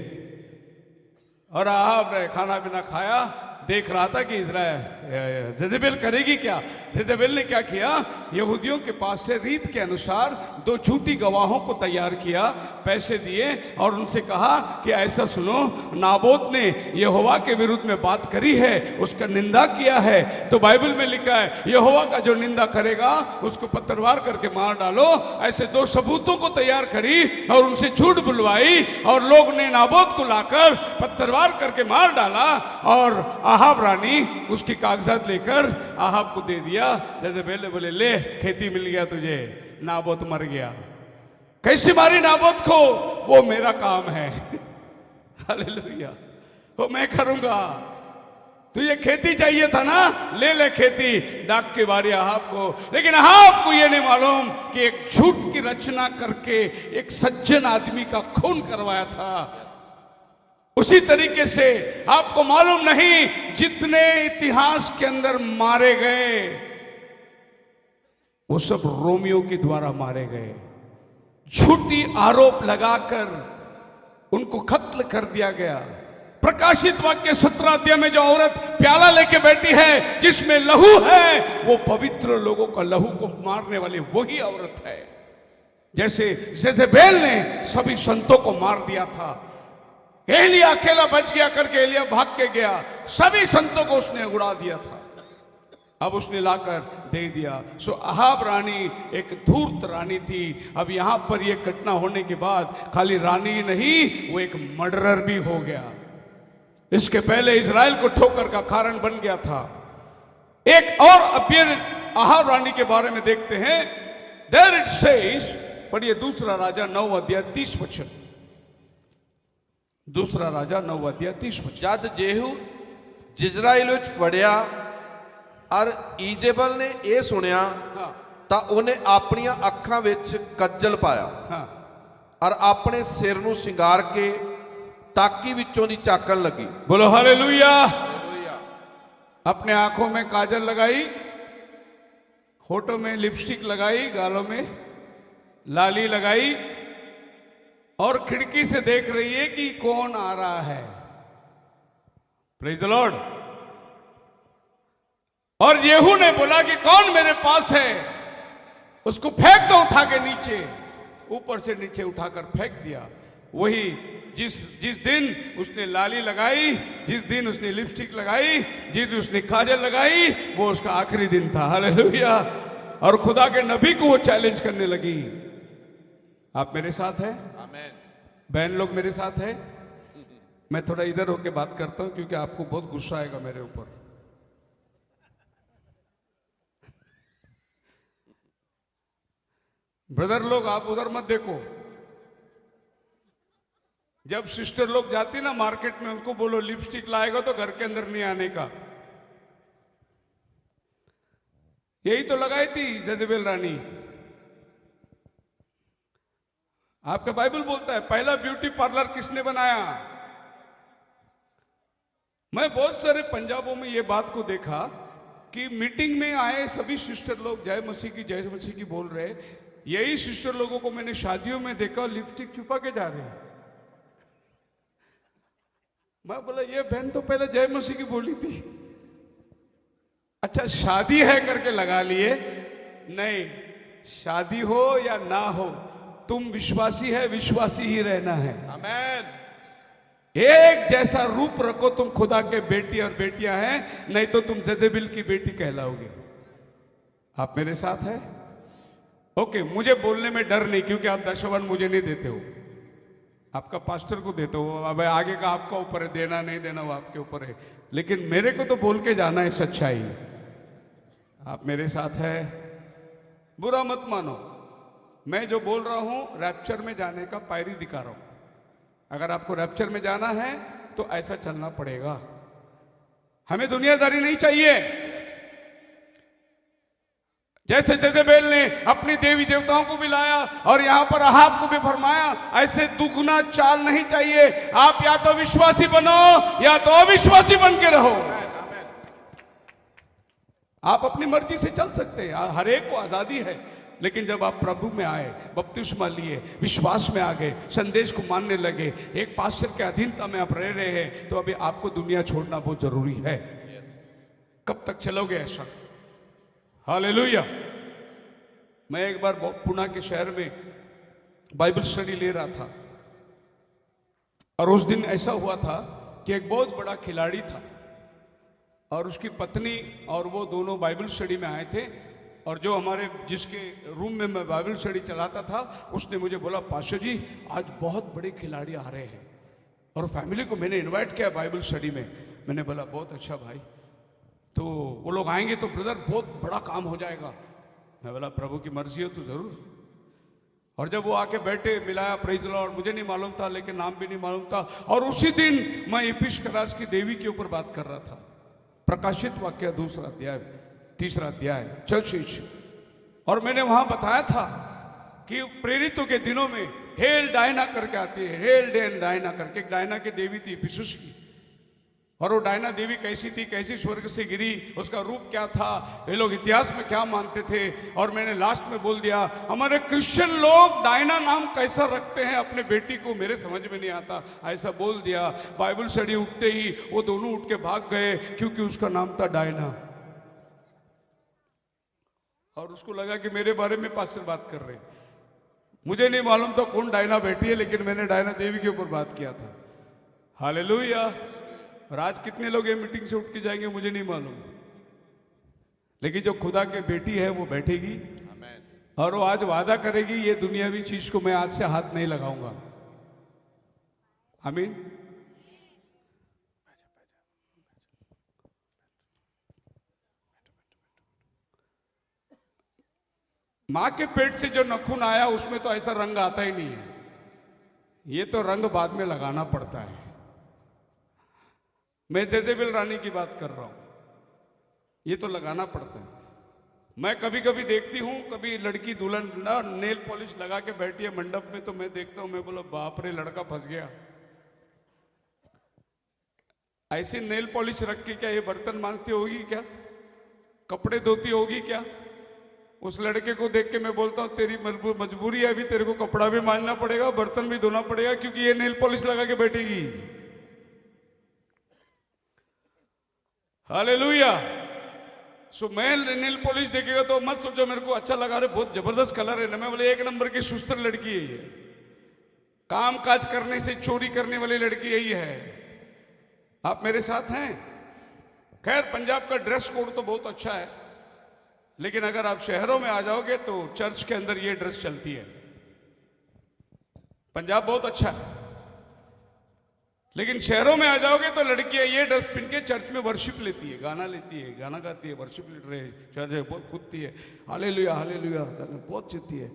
और अहाब ने खाना पीना खाया, देख रहा था कि इजराइल जेजेबेल करेगी क्या। जेजेबेल ने क्या किया, यहूदियों के पास से रीत के अनुसार 2 झूठी गवाहों को तैयार किया, पैसे दिए और उनसे कहा कि ऐसा सुनो, नाबोत ने यहोवा के विरुद्ध में बात करी है, उसका निंदा किया है, तो बाइबल में लिखा है यहोवा का जो निंदा करेगा उसको पत्थरवार करके मार डालो। ऐसे 2 सबूतों को तैयार करी और उनसे झूठ बुलवाई और लोग ने नाबोत को लाकर पत्थरवार करके मार डाला। और अहाब रानी उसकी कागजात लेकर अहाब को दे दिया। जैसे पहले बोले ले खेती मिल गया तुझे, नाबोत मर गया। कैसे मारी नाबोत को, वो मेरा काम है। हालेलुया, वो मैं करूंगा। तुझे खेती चाहिए था ना, ले ले खेती। दाग की बारी अहाब को। लेकिन अहाब को ये नहीं मालूम कि एक झूठ की रचना करके एक सज्जन आदमी का खून करवाया था। उसी तरीके से आपको मालूम नहीं जितने इतिहास के अंदर मारे गए वो सब रोमियो के द्वारा मारे गए। झूठी आरोप लगाकर उनको कत्ल कर दिया गया। प्रकाशित वाक्य 17 अध्याय में जो औरत प्याला लेके बैठी है जिसमें लहू है, वो पवित्र लोगों का लहू को मारने वाली वही औरत है। जैसे जेजेबेल ने सभी संतों को मार दिया था, एलिया अकेला बच गया करके एलिया भाग के गया, सभी संतों को उसने उड़ा दिया था। अब उसने लाकर दे दिया। सो अहाब रानी एक धूर्त रानी थी। अब यहां पर यह घटना होने के बाद खाली रानी नहीं, वो एक मर्डरर भी हो गया। इसके पहले इजराइल को ठोकर का कारण बन गया था। एक और अपियर अहाब रानी के बारे में देखते हैं। देयर इट सेज, पढ़िए दूसरा राजा 9 अध्याय 30 वचन। दूसरा राजा 9 अध्याय 30 वचन। जद जेहू जिजराइल विच फड़िया और ईजेबल ने यह सुनिया, तो उन्हें अपनिया अखां विच कज्जल पाया और अपने सिर नूं सिंगार के ताकी विचों दी चाकन लगी। बोलो हालेलुया। अपने आंखों में काजल लगाई, होठों में लिपस्टिक लगाई, गालों में लाली लगाई और खिड़की से देख रही है कि कौन आ रहा है। Praise the Lord. और येहू ने बोला कि कौन मेरे पास है, उसको फेंक दो उठा के नीचे। ऊपर से नीचे उठाकर फेंक दिया। वही जिस जिस दिन उसने लाली लगाई, जिस दिन उसने लिपस्टिक लगाई, जिस दिन उसने काजल लगाई, वो उसका आखिरी दिन था। हालेलुया। और खुदा के नबी को वो चैलेंज करने लगी। आप मेरे साथ हैं? आमेन। बहन लोग मेरे साथ हैं? मैं थोड़ा इधर होके बात करता हूं क्योंकि आपको बहुत गुस्सा आएगा मेरे ऊपर। ब्रदर लोग आप उधर मत देखो। जब सिस्टर लोग जाती ना मार्केट में, उनको बोलो लिपस्टिक लाएगा तो घर के अंदर नहीं आने का। यही तो लगाई थी जजेबेल रानी। आपका बाइबल बोलता है पहला ब्यूटी पार्लर किसने बनाया? मैं बहुत सारे पंजाबों में ये बात को देखा कि मीटिंग में आए सभी सिस्टर लोग जय मसीह की बोल रहे। यही सिस्टर लोगों को मैंने शादियों में देखा लिपस्टिक छुपा के जा रहे हैं। मैं बोला ये बहन तो पहले जय मसीह की बोली थी। अच्छा शादी है करके लगा लिए। नहीं, शादी हो या ना हो, तुम विश्वासी है, विश्वासी ही रहना है। आमेन। एक जैसा रूप रखो, तुम खुदा के बेटी और बेटियां हैं, नहीं तो तुम जजेबिल की बेटी कहलाओगे। आप मेरे साथ है? ओके, मुझे बोलने में डर नहीं क्योंकि आप दशमलव मुझे नहीं देते हो, आपका पास्टर को देते हो। अब आगे का आपका ऊपर है, देना नहीं देना वो आपके ऊपर है, लेकिन मेरे को तो बोल के जाना है सच्चाई। आप मेरे साथ है? बुरा मत मानो, मैं जो बोल रहा हूं रैप्चर में जाने का पायरी दिखा रहा हूं। अगर आपको रैप्चर में जाना है तो ऐसा चलना पड़ेगा। हमें दुनियादारी नहीं चाहिए। जैसे जजेबेल ने अपनी देवी देवताओं को भी लाया और यहां पर अहाब को भी फरमाया, ऐसे दुगुना चाल नहीं चाहिए। आप या तो विश्वासी बनो या तो अविश्वासी बन के रहो। आप अपनी मर्जी से चल सकते हैं, हर एक को आजादी है, लेकिन जब आप प्रभु में आए, बपतिस्मा लिए, विश्वास में आ गए, संदेश को मानने लगे, एक पास्टर के अधीनता में आप रह रहे हैं, तो अभी आपको दुनिया छोड़ना बहुत जरूरी है। कब तक चलोगे ऐसा? हालेलुया। मैं एक बार पुणे के शहर में बाइबल स्टडी ले रहा था और उस दिन ऐसा हुआ था कि एक बहुत बड़ा खिलाड़ी था और उसकी पत्नी और वो दोनों बाइबल स्टडी में आए थे। और जो हमारे जिसके रूम में मैं बाइबल स्टडी चलाता था, उसने मुझे बोला पास्टर जी आज बहुत बड़े खिलाड़ी आ रहे हैं और फैमिली को मैंने इनवाइट किया बाइबल स्टडी में। मैंने बोला बहुत अच्छा भाई, तो वो लोग आएंगे तो ब्रदर बहुत बड़ा काम हो जाएगा। मैं बोला प्रभु की मर्जी हो तो जरूर। और जब वो आके बैठे, मिलाया प्रेज द लॉर्ड, मुझे नहीं मालूम था लेकिन नाम भी नहीं मालूम था। और उसी दिन मैं एपिस्करास की देवी के ऊपर बात कर रहा था, प्रकाशित वाक्य 2 अध्याय 3 अध्याय चर्च। और मैंने वहां बताया था कि प्रेरितों के दिनों में हेल डायना करके आती है, हेल डेन डायना करके। एक डायना की देवी थी इफिसुस की, और वो डायना देवी कैसी थी, कैसी स्वर्ग से गिरी, उसका रूप क्या था, ये लोग इतिहास में क्या मानते थे। और मैंने लास्ट में बोल दिया हमारे क्रिश्चियन लोग डायना नाम कैसा रखते हैं अपने बेटी को, मेरे समझ में नहीं आता, ऐसा बोल दिया। बाइबल स्टडी उठते ही वो दोनों उठ के भाग गए क्योंकि उसका नाम था डायना। और उसको लगा कि मेरे बारे में पास्टर बात कर रहे हैं। मुझे नहीं मालूम था कौन डायना बैठी है, लेकिन मैंने डायना देवी के ऊपर बात किया था। हालेलुया। और आज कितने लोग ये मीटिंग से उठ के जाएंगे मुझे नहीं मालूम, लेकिन जो खुदा के बेटी है वो बैठेगी और वो आज वादा करेगी ये दुनियावी चीज को मैं आज से हाथ नहीं लगाऊंगा। आमीन। मां के पेट से जो नखून आया उसमें तो ऐसा रंग आता ही नहीं है, ये तो रंग बाद में लगाना पड़ता है। मैं जेजेबेल रानी की बात कर रहा हूं, ये तो लगाना पड़ता है। मैं कभी कभी देखती हूं, कभी लड़की दुल्हन ना नेल पॉलिश लगा के बैठी है मंडप में, तो मैं देखता हूं, मैं बोला बाप रे लड़का फंस गया। ऐसी नेल पॉलिश रख के क्या ये बर्तन मांजती होगी क्या, कपड़े धोती होगी क्या? उस लड़के को देख के मैं बोलता हूं तेरी मजबूरी है, अभी तेरे को कपड़ा भी मांजना पड़ेगा, बर्तन भी धोना पड़ेगा, क्योंकि ये नेल पॉलिश लगा के बैठेगी। हालेलुया। सो मैं नेल पॉलिश देखेगा तो मत सोचो मेरे को अच्छा लगा रहे बहुत जबरदस्त कलर है ना, मैं बोले 1 नंबर की सुस्तर लड़की है ये। काम काज करने से चोरी करने वाली लड़की यही है। आप मेरे साथ हैं? खैर, पंजाब का ड्रेस कोड तो बहुत अच्छा है, लेकिन अगर आप शहरों में आ जाओगे तो चर्च के अंदर ये ड्रेस चलती है। पंजाब बहुत अच्छा है, लेकिन शहरों में आ जाओगे तो लड़कियां ये ड्रेस पहन के चर्च में वर्शिप लेती है, गाना लेती है, गाना गाती है, वर्शिप ले रहे, चर्च है, बहुत कूदती है, हालेलुया हालेलुया बहुत चित्ती है,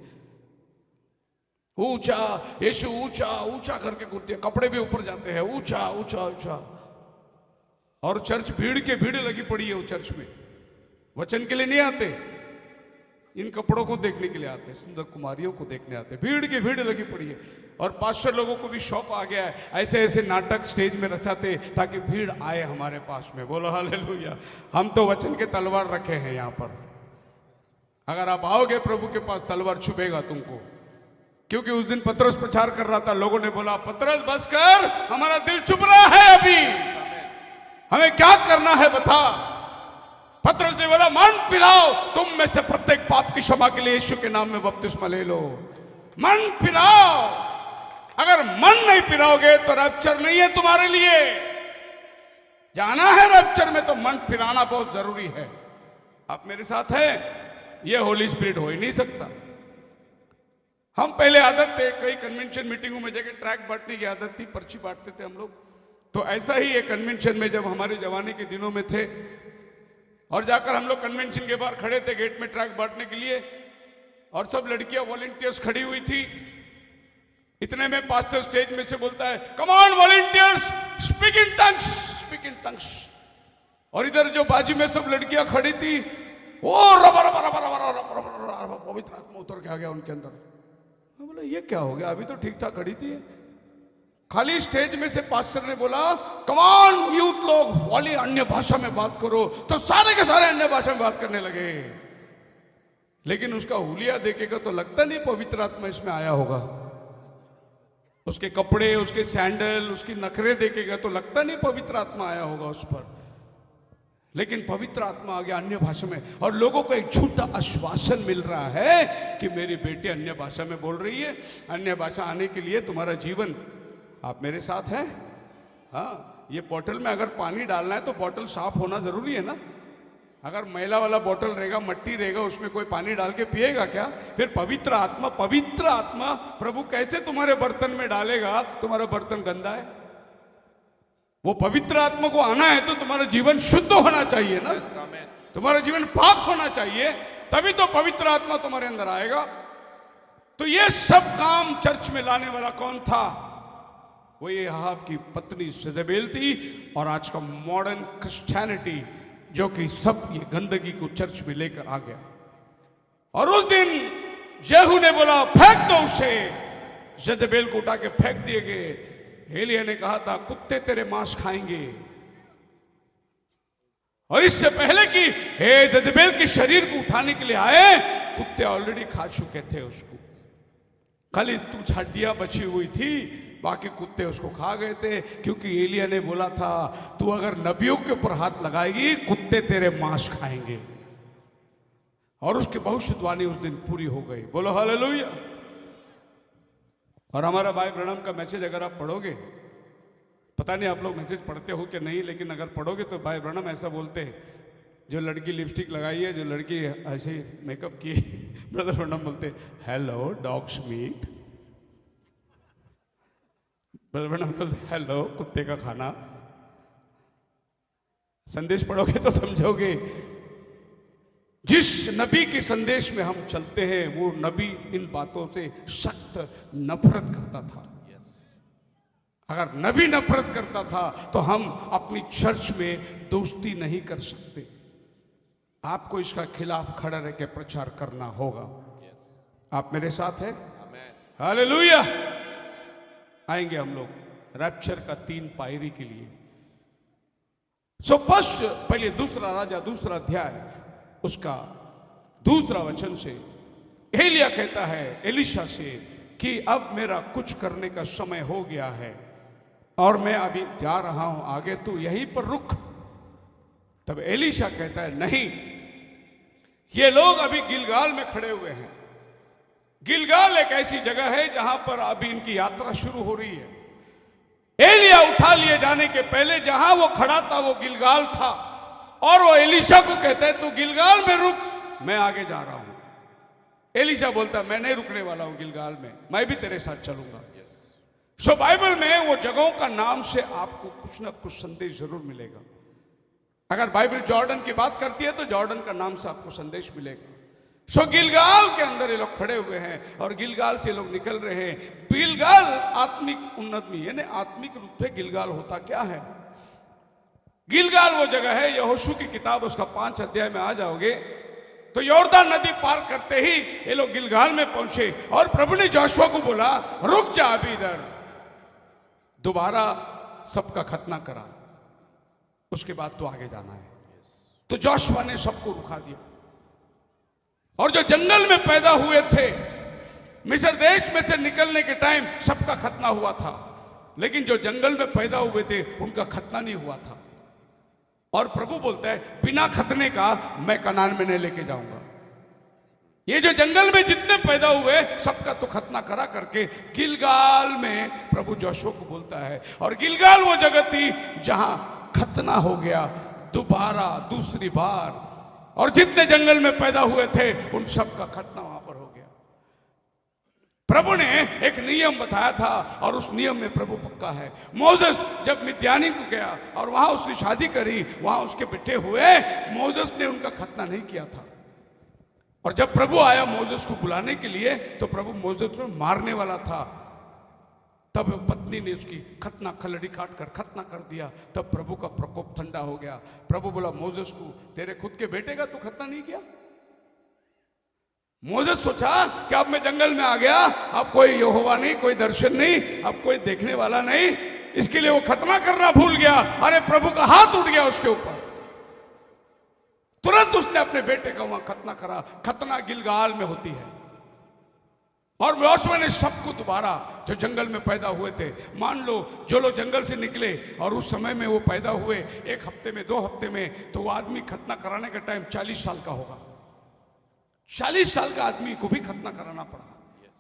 ऊंचा यीशु ऊंचा ऊंचा करके कूदती है, कपड़े भी ऊपर जाते हैं, ऊंचा ऊंचा ऊंचा। और चर्च भीड़ के भीड़ लगी पड़ी है। वो चर्च में वचन के लिए नहीं आते, इन कपड़ों को देखने के लिए आते, सुंदर कुमारियों को देखने आते, भीड़ की भीड़ लगी पड़ी है। और पास्टर लोगों को भी शौक आ गया है, ऐसे ऐसे नाटक स्टेज में रचाते ताकि भीड़ आए हमारे पास में। बोलो हालेलुया। हम तो वचन के तलवार रखे हैं यहाँ पर। अगर आप आओगे प्रभु के पास, तलवार छुपेगा तुमको। क्योंकि उस दिन पतरस प्रचार कर रहा था, लोगों ने बोला पतरस बस कर, हमारा दिल चुभ रहा है, अभी हमें क्या करना है बता। पतरस ने बोला मन पिलाओ, तुम में से प्रत्येक पाप की क्षमा के लिए यीशु के नाम में बपतिस्मा ले लो। मन पिलाओ। अगर मन नहीं पिलाओगे तो रैप्चर नहीं है तुम्हारे लिए। जाना है रैप्चर में तो मन पिलाना बहुत जरूरी है। आप मेरे साथ हैं? यह होली स्पिरिट हो ही नहीं सकता। हम पहले आदत थे, कई कन्वेंशन मीटिंगों में जाके ट्रैक बांटने की आदत थी, पर्ची बांटते थे हम लोग। तो ऐसा ही एक कन्वेंशन में जब हमारे जवानी के दिनों में थे, और जाकर हम लोग कन्वेंशन के बाहर खड़े थे गेट में ट्रैक बांटने के लिए, और सब लड़कियां वॉलंटियर्स खड़ी हुई थी। इतने में पास्टर स्टेज में से बोलता है come on volunteers, speak in tongues, speak in tongues. और इधर जो बाजू में सब लड़कियां खड़ी थी, वो पवित्र आत्मा उतर के आ गया उनके अंदर। मैं बोला ये क्या हो गया, अभी तो ठीक ठाक खड़ी थी। खाली स्टेज में से पास्टर ने बोला कमान यूथ लोग, वाली अन्य भाषा में बात करो, तो सारे के सारे अन्य भाषा में बात करने लगे। लेकिन उसका हुलिया देखेगा तो लगता नहीं पवित्र आत्मा इसमें आया होगा। उसके कपड़े, उसके सैंडल, उसकी नखरे देखेगा तो लगता नहीं पवित्र आत्मा आया होगा उस पर। लेकिन पवित्र आत्मा आ गया अन्य भाषा में, और लोगों को एक झूठा आश्वासन मिल रहा है कि मेरी बेटी अन्य भाषा में बोल रही है। अन्य भाषा आने के लिए तुम्हारा जीवन, आप मेरे साथ हैं? हाँ, ये बोतल में अगर पानी डालना है तो बोतल साफ होना जरूरी है ना। अगर मैला वाला बोतल रहेगा, मट्टी रहेगा, उसमें कोई पानी डाल के पिएगा क्या? फिर पवित्र आत्मा प्रभु कैसे तुम्हारे बर्तन में डालेगा? तुम्हारा बर्तन गंदा है। वो पवित्र आत्मा को आना है तो तुम्हारा जीवन शुद्ध होना चाहिए ना, तुम्हारा जीवन पाक होना चाहिए, तभी तो पवित्र आत्मा तुम्हारे अंदर आएगा। तो ये सब काम चर्च में लाने वाला कौन था? वो ये अहाब की पत्नी यजेबेल थी, और आज का मॉडर्न क्रिश्चियनिटी जो कि सब ये गंदगी को चर्च में लेकर आ गया। और उस दिन येहू ने बोला फेंक दो उसे, यजेबेल को उठा के फेंक दिए गए। एलिया ने कहा था कुत्ते तेरे मांस खाएंगे। और इससे पहले कि यजेबेल के शरीर को उठाने के लिए आए, कुत्ते ऑलरेडी खा चुके थे उसको। खाली तू हड्डियां बची हुई थी, बाकी कुत्ते उसको खा गए थे। क्योंकि एलिया ने बोला था तू अगर नबियों के ऊपर हाथ लगाएगी, कुत्ते तेरे मांस खाएंगे। और उसकी भविष्यवाणी उस दिन पूरी हो गई। बोलो हालेलुया। और हमारा भाई ब्रनम का मैसेज अगर आप पढ़ोगे, पता नहीं आप लोग मैसेज पढ़ते हो कि नहीं, लेकिन अगर पढ़ोगे तो भाई ब्रनम ऐसा बोलते हैं, जो लड़की लिपस्टिक लगाई है, जो लड़की ऐसे मेकअप की, ब्रदर ब्रनम बोलते हेलो डॉग्स मीट। ब्रदर ब्रनम बोलते हेलो कुत्ते का खाना। संदेश पढ़ोगे तो समझोगे। जिस नबी के संदेश में हम चलते हैं, वो नबी इन बातों से सख्त नफरत करता था। अगर नबी नफरत करता था तो हम अपनी चर्च में दोस्ती नहीं कर सकते। आपको इसका खिलाफ खड़ा रह के प्रचार करना होगा। आप मेरे साथ हैं? हालेलुया। आएंगे हम लोग रैप्चर का 3 पायरी के लिए। सो फर्स्ट, पहले दूसरा राजा दूसरा अध्याय उसका दूसरा वचन से एलिया कहता है एलीशा से कि अब मेरा कुछ करने का समय हो गया है और मैं अभी जा रहा हूं आगे, तू यहीं पर रुक। तब एलीशा कहता है नहीं, ये लोग अभी गिलगाल में खड़े हुए हैं, गिलगाल एक ऐसी जगह है जहां पर अभी इनकी यात्रा शुरू हो रही है। एलिया उठा लिए जाने के पहले जहां वो खड़ा था वो गिलगाल था, और वो एलीशा को कहता है तू गिलगाल में रुक, मैं आगे जा रहा हूं। एलीशा बोलता मैं नहीं रुकने वाला हूं गिलगाल में, मैं भी तेरे साथ चलूंगा। सो बाइबल में वो जगहों का नाम से आपको कुछ ना कुछ संदेश जरूर मिलेगा। अगर बाइबल जॉर्डन की बात करती है तो जॉर्डन का नाम से आपको संदेश मिलेगा। सो गिलगाल के अंदर ये लोग खड़े हुए हैं और गिलगाल से लोग निकल रहे हैं। गिलगाल आत्मिक उन्नति यानी आत्मिक रूप से गिलगाल होता क्या है? गिलगाल वो जगह है, यहोशू की किताब उसका 5 अध्याय में आ जाओगे तो यॉर्दन नदी पार करते ही ये लोग गिलगाल में पहुंचे और प्रभु ने जोशुआ को बोला रुक जा अभी इधर, दोबारा सबका खतना करा, उसके बाद तो आगे जाना है। तो जोशुआ ने सबको रुका दिया और जो जंगल में पैदा हुए थे, मिस्र देश में से निकलने के टाइम सबका खतना हुआ था, लेकिन जो जंगल में पैदा हुए थे उनका खतना नहीं हुआ था। और प्रभु बोलता है बिना खतने का मैं कनान में नहीं लेके जाऊंगा। ये जो जंगल में जितने पैदा हुए सबका तो खतना करा करके गिलगाल में प्रभु जोशुआ को बोलता है। और गिलगाल वो जगह थी जहां खतना हो गया दोबारा दूसरी बार, और जितने जंगल में पैदा हुए थे उन सब का खतना वहां पर हो गया। प्रभु ने एक नियम बताया था और उस नियम में प्रभु पक्का है। मोसेस जब मिद्यानी को गया और वहां उसने शादी करी, वहां उसके बेटे हुए, मोसेस ने उनका खतना नहीं किया था। और जब प्रभु आया मोसेस को बुलाने के लिए तो प्रभु मोसेस को मारने वाला था, तब पत्नी ने उसकी खतना खलड़ी काट कर खतना कर दिया। तब प्रभु का प्रकोप ठंडा हो गया। प्रभु बोला मोसेस को तेरे खुद के बेटे का तू खतना नहीं किया? मोसेस सोचा कि अब मैं जंगल में आ गया, अब कोई यहोवा नहीं, कोई दर्शन नहीं, अब कोई देखने वाला नहीं, इसके लिए वो खतना करना भूल गया। अरे प्रभु का हाथ उठ गया उसके ऊपर, तुरंत उसने अपने बेटे का वहां खतना करा। खतना गिलगाल में होती है। और योशुआ ने सबको दोबारा जो जंगल में पैदा हुए थे, मान लो जो लोग जंगल से निकले और उस समय में वो पैदा हुए 1 हफ्ते में 2 हफ्ते में, तो वो आदमी खतना कराने का टाइम 40 साल का होगा। 40 साल का आदमी को भी खतना कराना पड़ा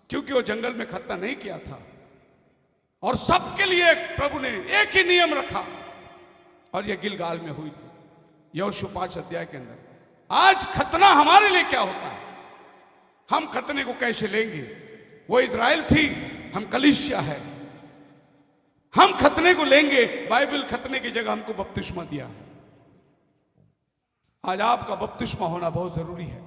क्योंकि वो जंगल में खतना नहीं किया था। और सबके लिए प्रभु ने एक ही नियम रखा और ये गिलगाल में हुई थी, यहोशू 5 अध्याय के अंदर। आज खतना हमारे लिए क्या होता है? हम खतने को कैसे लेंगे? वो इज़राइल थी, हम कलीसिया है, हम खतने को लेंगे। बाइबल खतने की जगह हमको बपतिस्मा दिया है। आज आपका बपतिस्मा होना बहुत जरूरी है।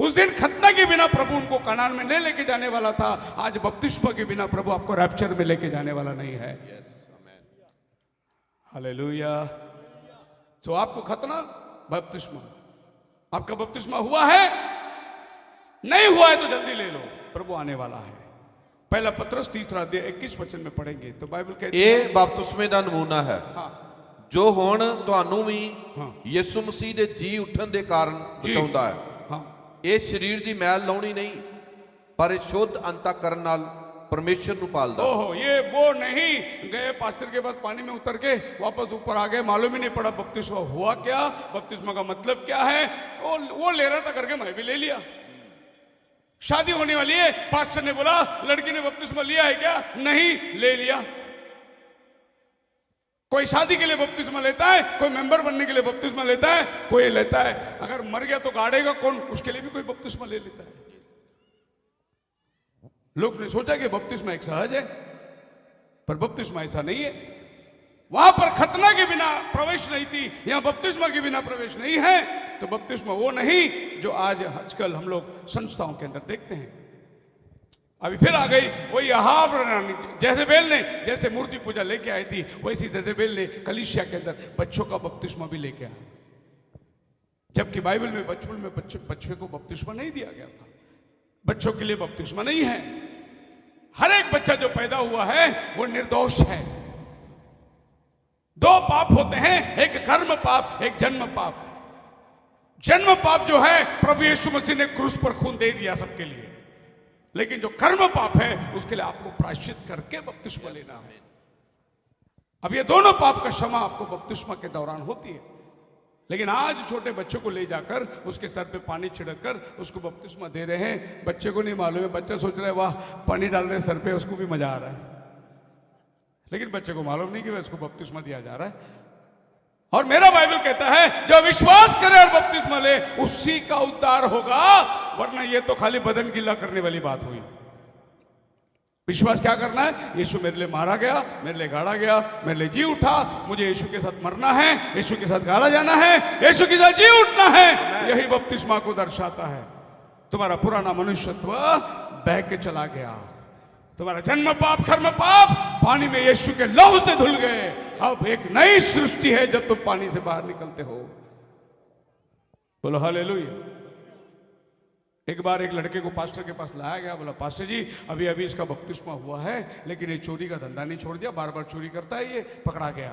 उस दिन खतना के बिना प्रभु उनको कनान में नहीं लेके जाने वाला था, आज बपतिस्मा के बिना प्रभु आपको रैप्चर में लेके जाने वाला नहीं है। हालेलुया। तो आपको खतना बपतिस्मा, आपका बपतिस्मा हुआ है? नहीं हुआ है तो जल्दी ले लो, प्रभु आने वाला है। पहला पत्रस 3 अध्याय 21 वचन में पढ़ेंगे तो बाइबल कहती है ਇਹ ਬਪਤਿਸਮੇ ਦਾ ਨਮੂਨਾ ਹੈ ਜੋ ਹੁਣ ਤੁਹਾਨੂੰ ਵੀ ਯਿਸੂ ਮਸੀਹ ਦੇ ਜੀ ਉੱਠਣ ਦੇ ਕਾਰਨ ਬਚਾਉਂਦਾ ਹੈ। ਇਹ ਸਰੀਰ ਦੀ ਮੈਲ ਲਾਉਣੀ ਨਹੀਂ ਪਰ ਇਹ ਸ਼ੁੱਧ ਅੰਤःਕਰਨ ਨਾਲ परमेश्वर ਨੂੰ पालदा। ओहो, ये वो नहीं गए पास्टर के पास पानी में उतर के वापस ऊपर आ गए, मालूम ही नहीं पड़ा बपतिस्मा हुआ क्या, बपतिस्मा का मतलब क्या है। वो ले रहा था करके मैं भी ले लिया। शादी होने वाली है, पास्टर ने बोला लड़की ने बपतिस्मा लिया है क्या? नहीं, ले लिया। कोई शादी के लिए बपतिस्मा लेता है, कोई मेंबर बनने के लिए बपतिस्मा लेता है, कोई लेता है। अगर मर गया तो गाड़ेगा कौन? उसके लिए भी कोई बपतिस्मा ले लेता है। लोग ने सोचा कि बपतिस्मा एक सहज है, पर बपतिस्मा ऐसा नहीं है। वहां पर खतना के बिना प्रवेश नहीं थी, यहां बपतिस्मा के बिना प्रवेश नहीं है। तो बपतिस्मा वो नहीं जो आज आजकल हम लोग संस्थाओं के अंदर देखते हैं। अभी फिर आ गई वही अहाब रानी, जेजेबेल ने जैसे मूर्ति पूजा लेके आई थी, वैसी जेजेबेल ने कलीसिया के अंदर बच्चों का बपतिस्मा भी लेके आया, जबकि बाइबल में बचपन में बच्चे को बपतिस्मा नहीं दिया गया था। बच्चों के लिए बपतिस्मा नहीं है। हर एक बच्चा जो पैदा हुआ है वो निर्दोष है। 2 पाप होते हैं, एक कर्म पाप, एक जन्म पाप। जन्म पाप जो है प्रभु यीशु मसीह ने क्रूस पर खून दे दिया सबके लिए, लेकिन जो कर्म पाप है उसके लिए आपको प्रायश्चित करके बपतिस्मा लेना है। अब ये दोनों पाप का क्षमा आपको बपतिस्मा के दौरान होती है। लेकिन आज छोटे बच्चों को ले जाकर उसके सर पे पानी छिड़क कर उसको बपतिस्मा दे रहे हैं। बच्चे को नहीं मालूम है, बच्चा सोच रहा है वाह पानी डाल रहे सर पे, उसको भी मजा आ रहा है, लेकिन बच्चे को मालूम नहीं कि वह उसको बपतिस्मा दिया जा रहा है। और मेरा बाइबल कहता है जो विश्वास करे और बपतिस्मा ले उसी का उद्धार होगा, वरना ये तो खाली बदन गीला करने वाली बात हुई। विश्वास क्या करना है? यीशु मेरे लिए मारा गया, मेरे लिए गाड़ा गया, मेरे लिए जी उठा, मुझे यीशु के साथ मरना है, यीशु के साथ गाड़ा जाना है, यीशु के साथ जी उठना है। यही बपतिस्मा को दर्शाता है। तुम्हारा पुराना मनुष्यत्व बह के चला गया, तुम्हारा जन्म पाप कर्म पाप पानी में यीशु के लहू से धुल गए। अब एक नई सृष्टि है जब तुम पानी से बाहर निकलते हो। बोलो हालेलुया। एक बार एक लड़के को पास्टर के पास लाया गया, बोला पास्टर जी अभी अभी इसका बपतिस्मा हुआ है, लेकिन ये चोरी का धंधा नहीं छोड़ दिया, बार बार चोरी करता है, ये पकड़ा गया।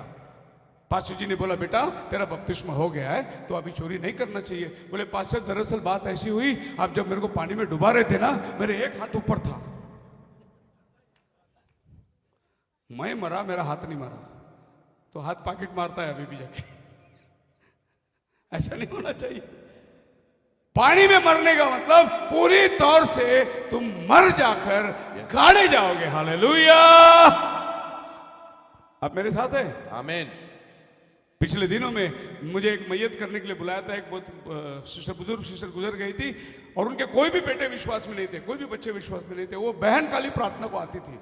पास्टर जी ने बोला बेटा तेरा बपतिस्मा हो गया है तो अभी चोरी नहीं करना चाहिए। बोले पास्टर दरअसल बात ऐसी हुई, आप जब मेरे को पानी में डुबा रहे थे ना, मेरे एक हाथ ऊपर था, मैं मरा, मेरा हाथ नहीं मरा। तो हाथ पॉकेट मारता है अभी भी जाके। ऐसा नहीं होना चाहिए। पानी में मरने का मतलब पूरी तौर से तुम मर जाकर गाड़े जाओगे। हालेलुया। आप मेरे साथ हैं? आमीन। पिछले दिनों में मुझे एक मैयत करने के लिए बुलाया था। एक बहुत सिस्टर, बुजुर्ग सिस्टर गुजर गई थी और उनके कोई भी बेटे विश्वास में नहीं थे, कोई भी बच्चे विश्वास में नहीं थे। वो बहन काली प्रार्थना को आती थी,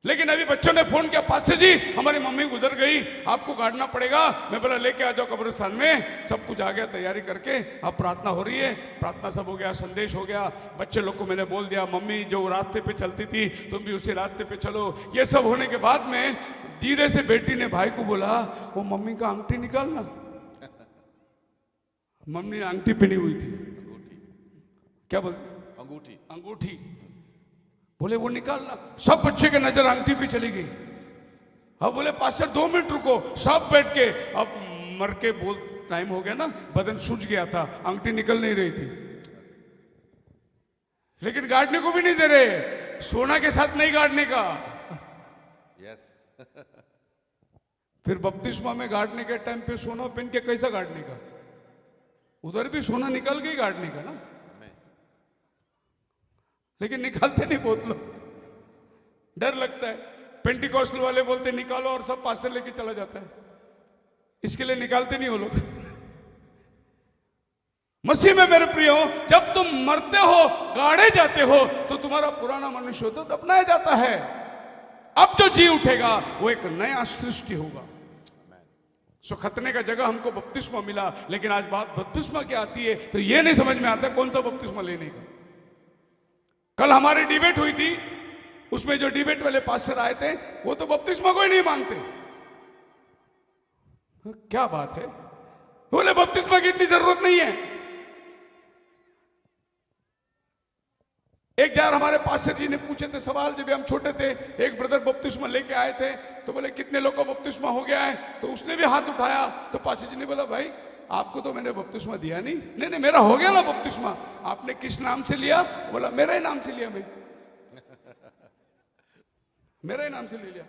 लेकिन अभी बच्चों ने फोन किया पास्टर जी हमारी मम्मी गुजर गई, आपको गाड़ना पड़ेगा। मैं बोला लेके आ जाओ कब्रिस्तान में। सब कुछ आ गया तैयारी करके, अब प्रार्थना हो रही है, प्रार्थना सब हो गया, संदेश हो गया। बच्चे लोग को मैंने बोल दिया मम्मी जो रास्ते पे चलती थी तुम भी उसी रास्ते पे चलो। ये सब होने के बाद में धीरे से बेटी ने भाई को बोला वो मम्मी का अंगूठी निकालना। मम्मी ने अंगूठी पहनी हुई थी, क्या बोलते, अंगूठी, अंगूठी। बोले वो निकालना। सब बच्चे के नजर अंगूठी पे चली गई। अब बोले पास्टर 2 मिनट रुको। सब बैठ के, अब मर के बोल टाइम हो गया ना, बदन सूज गया था, अंगूठी निकल नहीं रही थी, लेकिन गाड़ने को भी नहीं दे रहे। सोना के साथ नहीं गाड़ने का। यस। फिर बपतिस्मा में गाड़ने के टाइम पे सोना पहन के कैसा गाड़ने का? उधर भी सोना निकल गई गाड़ने का ना, लेकिन निकालते नहीं बहुत लोग, डर लगता है। पेंटिकॉस्टल वाले बोलते निकालो और सब पास्टर लेके चला जाता है, इसके लिए निकालते नहीं वो लोग। मसीह में मेरे प्रियो जब तुम मरते हो, गाड़े जाते हो, तो तुम्हारा पुराना मनुष्य तो दफनाया जाता है। अब जो जी उठेगा वो एक नया सृष्टि होगा। सो खतने का जगह हमको बपतिस्मा मिला, लेकिन आज बात बपतिस्मा की आती है तो ये नहीं समझ में आता कौन सा बपतिस्मा लेने का। कल हमारी डिबेट हुई थी, उसमें जो डिबेट वाले पास्टर आए थे वो तो बपतिस्मा को ही नहीं मानते। क्या बात है? बोले बपतिस्मा की इतनी जरूरत नहीं है। एक जार हमारे पास्टर जी ने पूछे थे सवाल, जब हम छोटे थे, एक ब्रदर बपतिस्मा लेके आए थे तो बोले कितने लोग का बपतिस्मा हो गया है? तो उसने भी हाथ उठाया, तो पास्टर जी ने बोला भाई आपको तो मैंने बपतिस्मा दिया नहीं। नहीं मेरा हो गया ना बपतिस्मा। आपने किस नाम से लिया? बोला मेरा ही नाम से लिया, मैं मेरा ही नाम से ले लिया।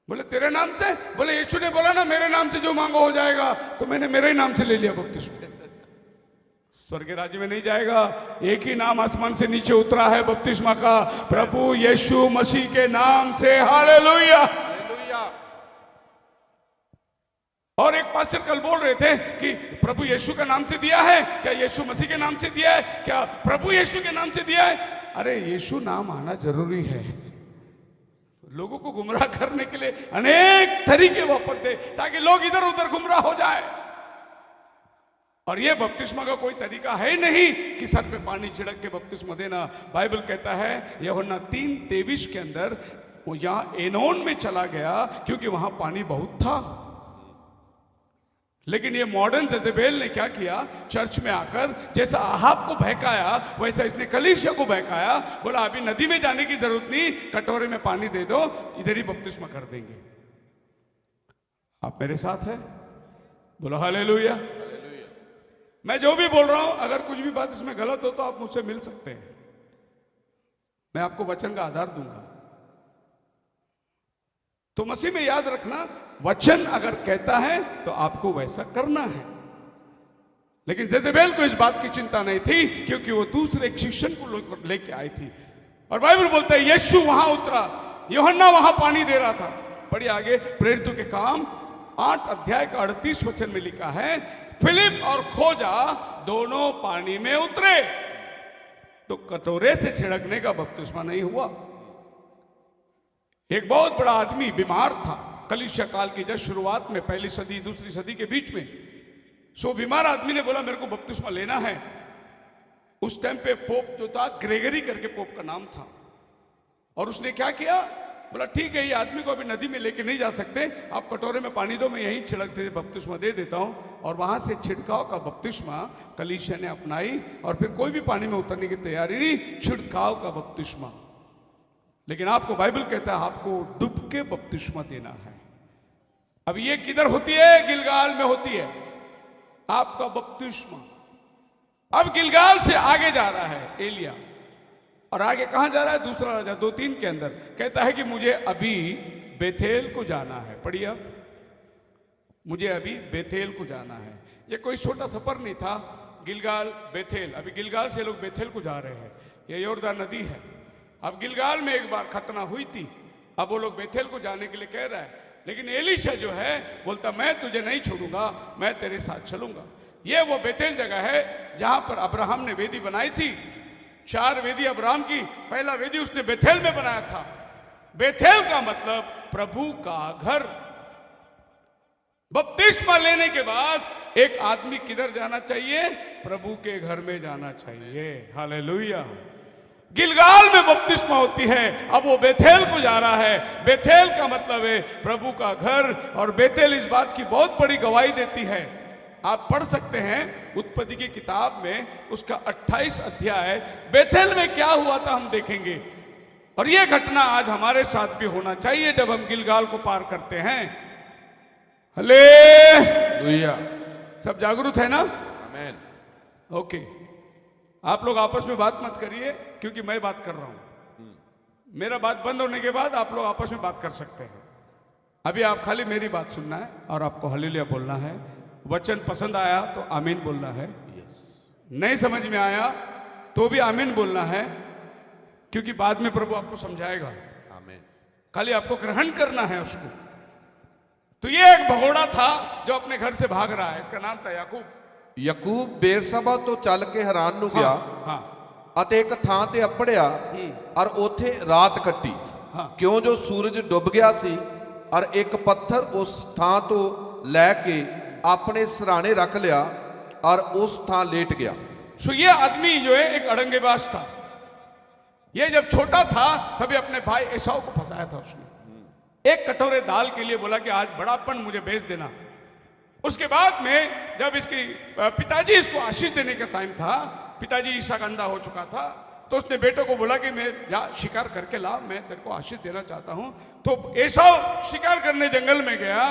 बोले तेरे नाम से? बोले यीशु ने बोला ना मेरे नाम से जो मांगो हो जाएगा, तो मैंने मेरे ही नाम से ले लिया बपतिस्मा। स्वर्ग के राज्य में नहीं जाएगा। एक ही नाम आसमान से नीचे उतरा है बपतिस्मा का, प्रभु यीशु मसीह के नाम से। हालेलुया। और एक पास्टर कल बोल रहे थे कि प्रभु यीशु का नाम से दिया है क्या? यीशु मसीह के नाम से दिया है क्या? प्रभु यीशु के नाम से दिया है। अरे यीशु नाम आना जरूरी है। लोगों को गुमराह करने के लिए अनेक तरीके वापरते ताकि लोग इधर उधर गुमराह हो जाए। और ये बपतिस्मा का कोई तरीका है नहीं कि सर पे पानी छिड़क के बपतिस्मा देना। बाइबल कहता है यूहन्ना 3:23 के अंदर वो यहां एनोन में चला गया क्योंकि वहां पानी बहुत था। लेकिन ये मॉडर्न जजेबेल ने क्या किया, चर्च में आकर जैसा आहाब को बहकाया वैसा इसने कलीसिया को बहकाया। बोला अभी नदी में जाने की जरूरत नहीं, कटोरे में पानी दे दो, इधर ही बपतिस्मा कर देंगे। आप मेरे साथ हैं? बोलो हालेलुया। मैं जो भी बोल रहा हूं, अगर कुछ भी बात इसमें गलत हो तो आप मुझसे मिल सकते हैं, मैं आपको वचन का आधार दूंगा। तो मसीह में याद रखना, वचन अगर कहता है तो आपको वैसा करना है। लेकिन जेजेबेल को इस बात की चिंता नहीं थी, क्योंकि वो दूसरे एक शिष्य को लेके आई थी। और बाइबल बोलता है यीशु वहां उतरा, यूहन्ना वहां पानी दे रहा था। पढ़िए आगे, प्रेरितों के काम 8 अध्याय का 38 वचन में लिखा है, फिलिप और खोजा दोनों पानी में उतरे, तो कटोरे से छिड़कने का बपतिस्मा नहीं हुआ। एक बहुत बड़ा आदमी बीमार था, कलीसिया काल की जब शुरुआत में, पहली सदी दूसरी सदी के बीच में। सो बीमार आदमी ने बोला मेरे को बपतिस्मा लेना है। उस टाइम पे पोप जो था, ग्रेगरी करके पोप का नाम था। और उसने क्या किया, बोला ठीक है, ये आदमी को अभी नदी में लेके नहीं जा सकते, आप कटोरे में पानी दो, मैं यहीं छिड़क दे बपतिस्मा दे देता हूं। और वहां से छिड़काव का बपतिस्मा कलीसिया ने अपनाई, और फिर कोई भी पानी में उतरने की तैयारी नहीं, छिड़काव का बपतिस्मा। लेकिन आपको बाइबल कहता है आपको डूब के बपतिस्मा देना है। अब ये किधर होती है? गिलगाल में होती है आपका बपतिस्मा। अब गिलगाल से आगे जा रहा है एलिया, और आगे कहां जा रहा है? दूसरा राजा 2:3 के अंदर कहता है कि मुझे अभी बेथेल को जाना है। पढ़िए अब, मुझे अभी बेथेल को जाना है। ये कोई छोटा सफर नहीं था, गिलगाल बेथेल। अभी गिलगाल से लोग बेथेल को जा रहे हैं, ये यॉर्दन नदी है। अब गिलगाल में एक बार खतना हुई थी, अब वो लोग बेथेल को जाने के लिए कह रहा है। लेकिन एलीशा जो है बोलता मैं तुझे नहीं छोड़ूंगा, मैं तेरे साथ चलूंगा। ये वो बेथेल जगह है जहां पर अब्राहम ने वेदी बनाई थी। 4 वेदी अब्राहम की, पहला वेदी उसने बेथेल में बनाया था। बेथेल का मतलब प्रभु का घर। बपतिस्मा लेने के बाद एक आदमी किधर जाना चाहिए? प्रभु के घर में जाना चाहिए। हालेलुया। गिलगाल में बपतिस्मा होती है, अब वो बेथेल को जा रहा है। बेथेल का मतलब है प्रभु का घर, और बेथेल इस बात की बहुत बड़ी गवाही देती है। आप पढ़ सकते हैं उत्पत्ति की किताब में, उसका 28 अध्याय, बेथेल में क्या हुआ था हम देखेंगे। और यह घटना आज हमारे साथ भी होना चाहिए जब हम गिलगाल को पार करते हैं। हालेलुया। सब जागरूक है ना? आमीन। ओके, आप लोग आपस में बात मत करिए, क्योंकि मैं बात कर रहा हूं। मेरा बात बंद होने के बाद आप लोग आपस में बात कर सकते हैं। अभी आप खाली मेरी बात सुनना है और आपको हालेलुया बोलना है। वचन पसंद आया तो आमीन बोलना है, नहीं समझ में आया तो भी आमीन बोलना है, क्योंकि बाद में प्रभु आपको समझाएगा। आमीन। खाली आपको ग्रहण करना है उसको। तो ये एक भगोड़ा था जो अपने घर से भाग रहा है, इसका नाम था याकूब। ਯਕੂਬ ਬੇਰਸਬਾ ਤੋਂ ਚੱਲ ਕੇ ਹੈਰਾਨ ਨੂੰ ਗਿਆ ਅਤੇ ਇੱਕ ਥਾਂ ਤੇ ਅੱਪੜਿਆ ਔਰ ਉੱਥੇ ਰਾਤ ਕੱਟੀ, ਕਿਉਂ ਜੋ ਸੂਰਜ ਡੁੱਬ ਗਿਆ ਸੀ। ਔਰ ਇੱਕ ਪੱਥਰ ਉਸ ਥਾਂ ਤੋਂ ਲੈ ਕੇ ਆਪਣੇ ਸਿਰਹਾਣੇ ਰੱਖ ਲਿਆ और उस थां लेट गया। सो ये आदमी जो है एक अड़ंगेबाज था। ये जब छोटा था तभी अपने भाई एसाव को फंसाया था उसने। एक कटोरे दाल के लिए बोला कि आज बड़ापन मुझे बेच देना। उसके बाद में जब इसकी पिताजी इसको आशीष देने का टाइम था, पिताजी ईसाक अंधा हो चुका था, तो उसने बेटों को बोला कि मैं जा शिकार करके ला, मैं तेरे को आशीष देना चाहता हूं। तो एसाव शिकार करने जंगल में गया।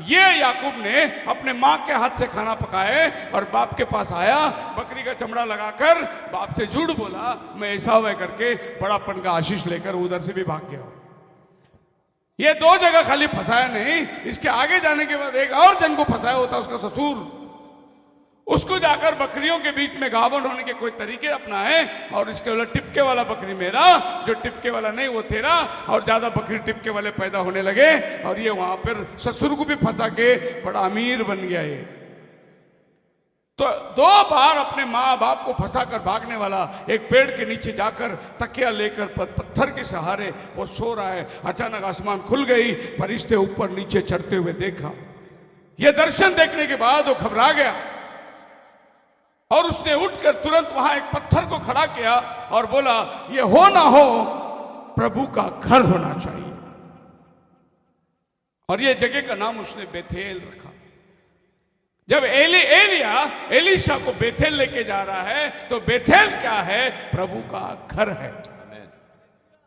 ये याकूब ने अपने माँ के हाथ से खाना पकाए और बाप के पास आया, बकरी का चमड़ा लगाकर बाप से झूठ बोला मैं एसाव है करके बड़ापन का आशीष लेकर उधर से भी भाग गया। ये दो जगह खाली फंसाया नहीं, इसके आगे जाने के बाद एक और जन को फंसाया होता, उसका ससुर। उसको जाकर बकरियों के बीच में गावन होने के कोई तरीके अपनाए और इसके वाला टिपके वाला बकरी मेरा, जो टिपके वाला नहीं वो तेरा, और ज्यादा बकरी टिपके वाले पैदा होने लगे और ये वहां पर ससुर को भी फंसा के बड़ा अमीर बन गया। ये तो दो बार अपने माँ बाप को फंसा कर भागने वाला एक पेड़ के नीचे जाकर तकिया लेकर पत्थर के सहारे वो सो रहा है। अचानक आसमान खुल गई, फरिश्ते ऊपर नीचे चढ़ते हुए देखा। ये दर्शन देखने के बाद वो घबरा गया और उसने उठकर तुरंत वहां एक पत्थर को खड़ा किया और बोला ये हो ना हो प्रभु का घर होना चाहिए। और ये जगह का नाम उसने बेथेल रखा। जब एलिया एलीशा को बेथेल लेके जा रहा है तो बेथेल क्या है? प्रभु का घर है।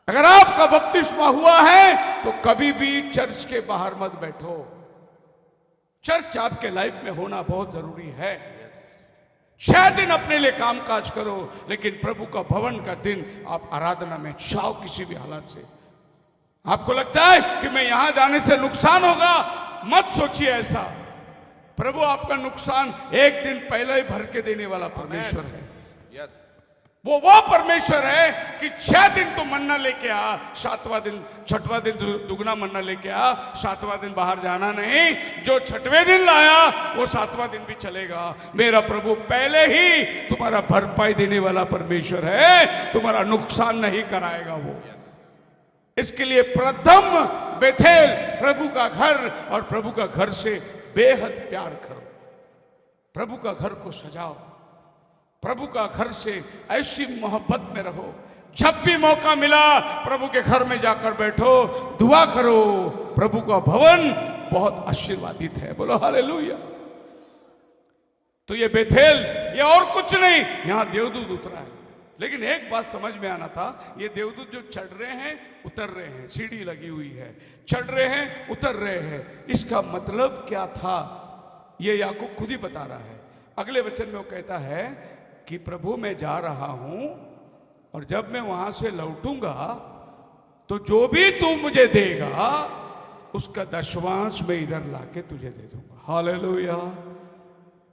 अगर आपका बपतिस्मा हुआ है तो कभी भी चर्च के बाहर मत बैठो। चर्च आपके लाइफ में होना बहुत जरूरी है। 6 दिन अपने लिए काम काज करो, लेकिन प्रभु का भवन का दिन आप आराधना में जाओ किसी भी हालत से। आपको लगता है कि मैं यहां जाने से नुकसान होगा, मत सोचिए ऐसा। प्रभु आपका नुकसान एक दिन पहले ही भर के देने वाला परमेश्वर है। यस, वो परमेश्वर है कि 6 दिन तो मन्ना लेके आ, 7वां दिन, 6वां दिन दुगना मन्ना लेके आ, 7वां दिन बाहर जाना नहीं। जो 6वें दिन लाया वो 7वां दिन भी चलेगा। मेरा प्रभु पहले ही तुम्हारा भरपाई देने वाला परमेश्वर है, तुम्हारा नुकसान नहीं कराएगा वो। इसके लिए प्रथम बेथेल प्रभु का घर, और प्रभु का घर से बेहद प्यार करो। प्रभु का घर को सजाओ, प्रभु का घर से ऐसी मोहब्बत में रहो। जब भी मौका मिला प्रभु के घर में जाकर बैठो, दुआ करो। प्रभु का भवन बहुत आशीर्वादित है, बोलो हालेलुया। तो ये बेथेल, ये और कुछ नहीं, यहां देवदूत उतरा है। लेकिन एक बात समझ में आना था, ये देवदूत जो चढ़ रहे हैं उतर रहे हैं, सीढ़ी लगी हुई है, चढ़ रहे हैं उतर रहे हैं, इसका मतलब क्या था ये याकूब खुद ही बता रहा है। अगले वचन में वो कहता है कि प्रभु मैं जा रहा हूं, और जब मैं वहां से लौटूंगा तो जो भी तू मुझे देगा उसका दशवांश मैं इधर लाके तुझे दे दूंगा। हालेलुया।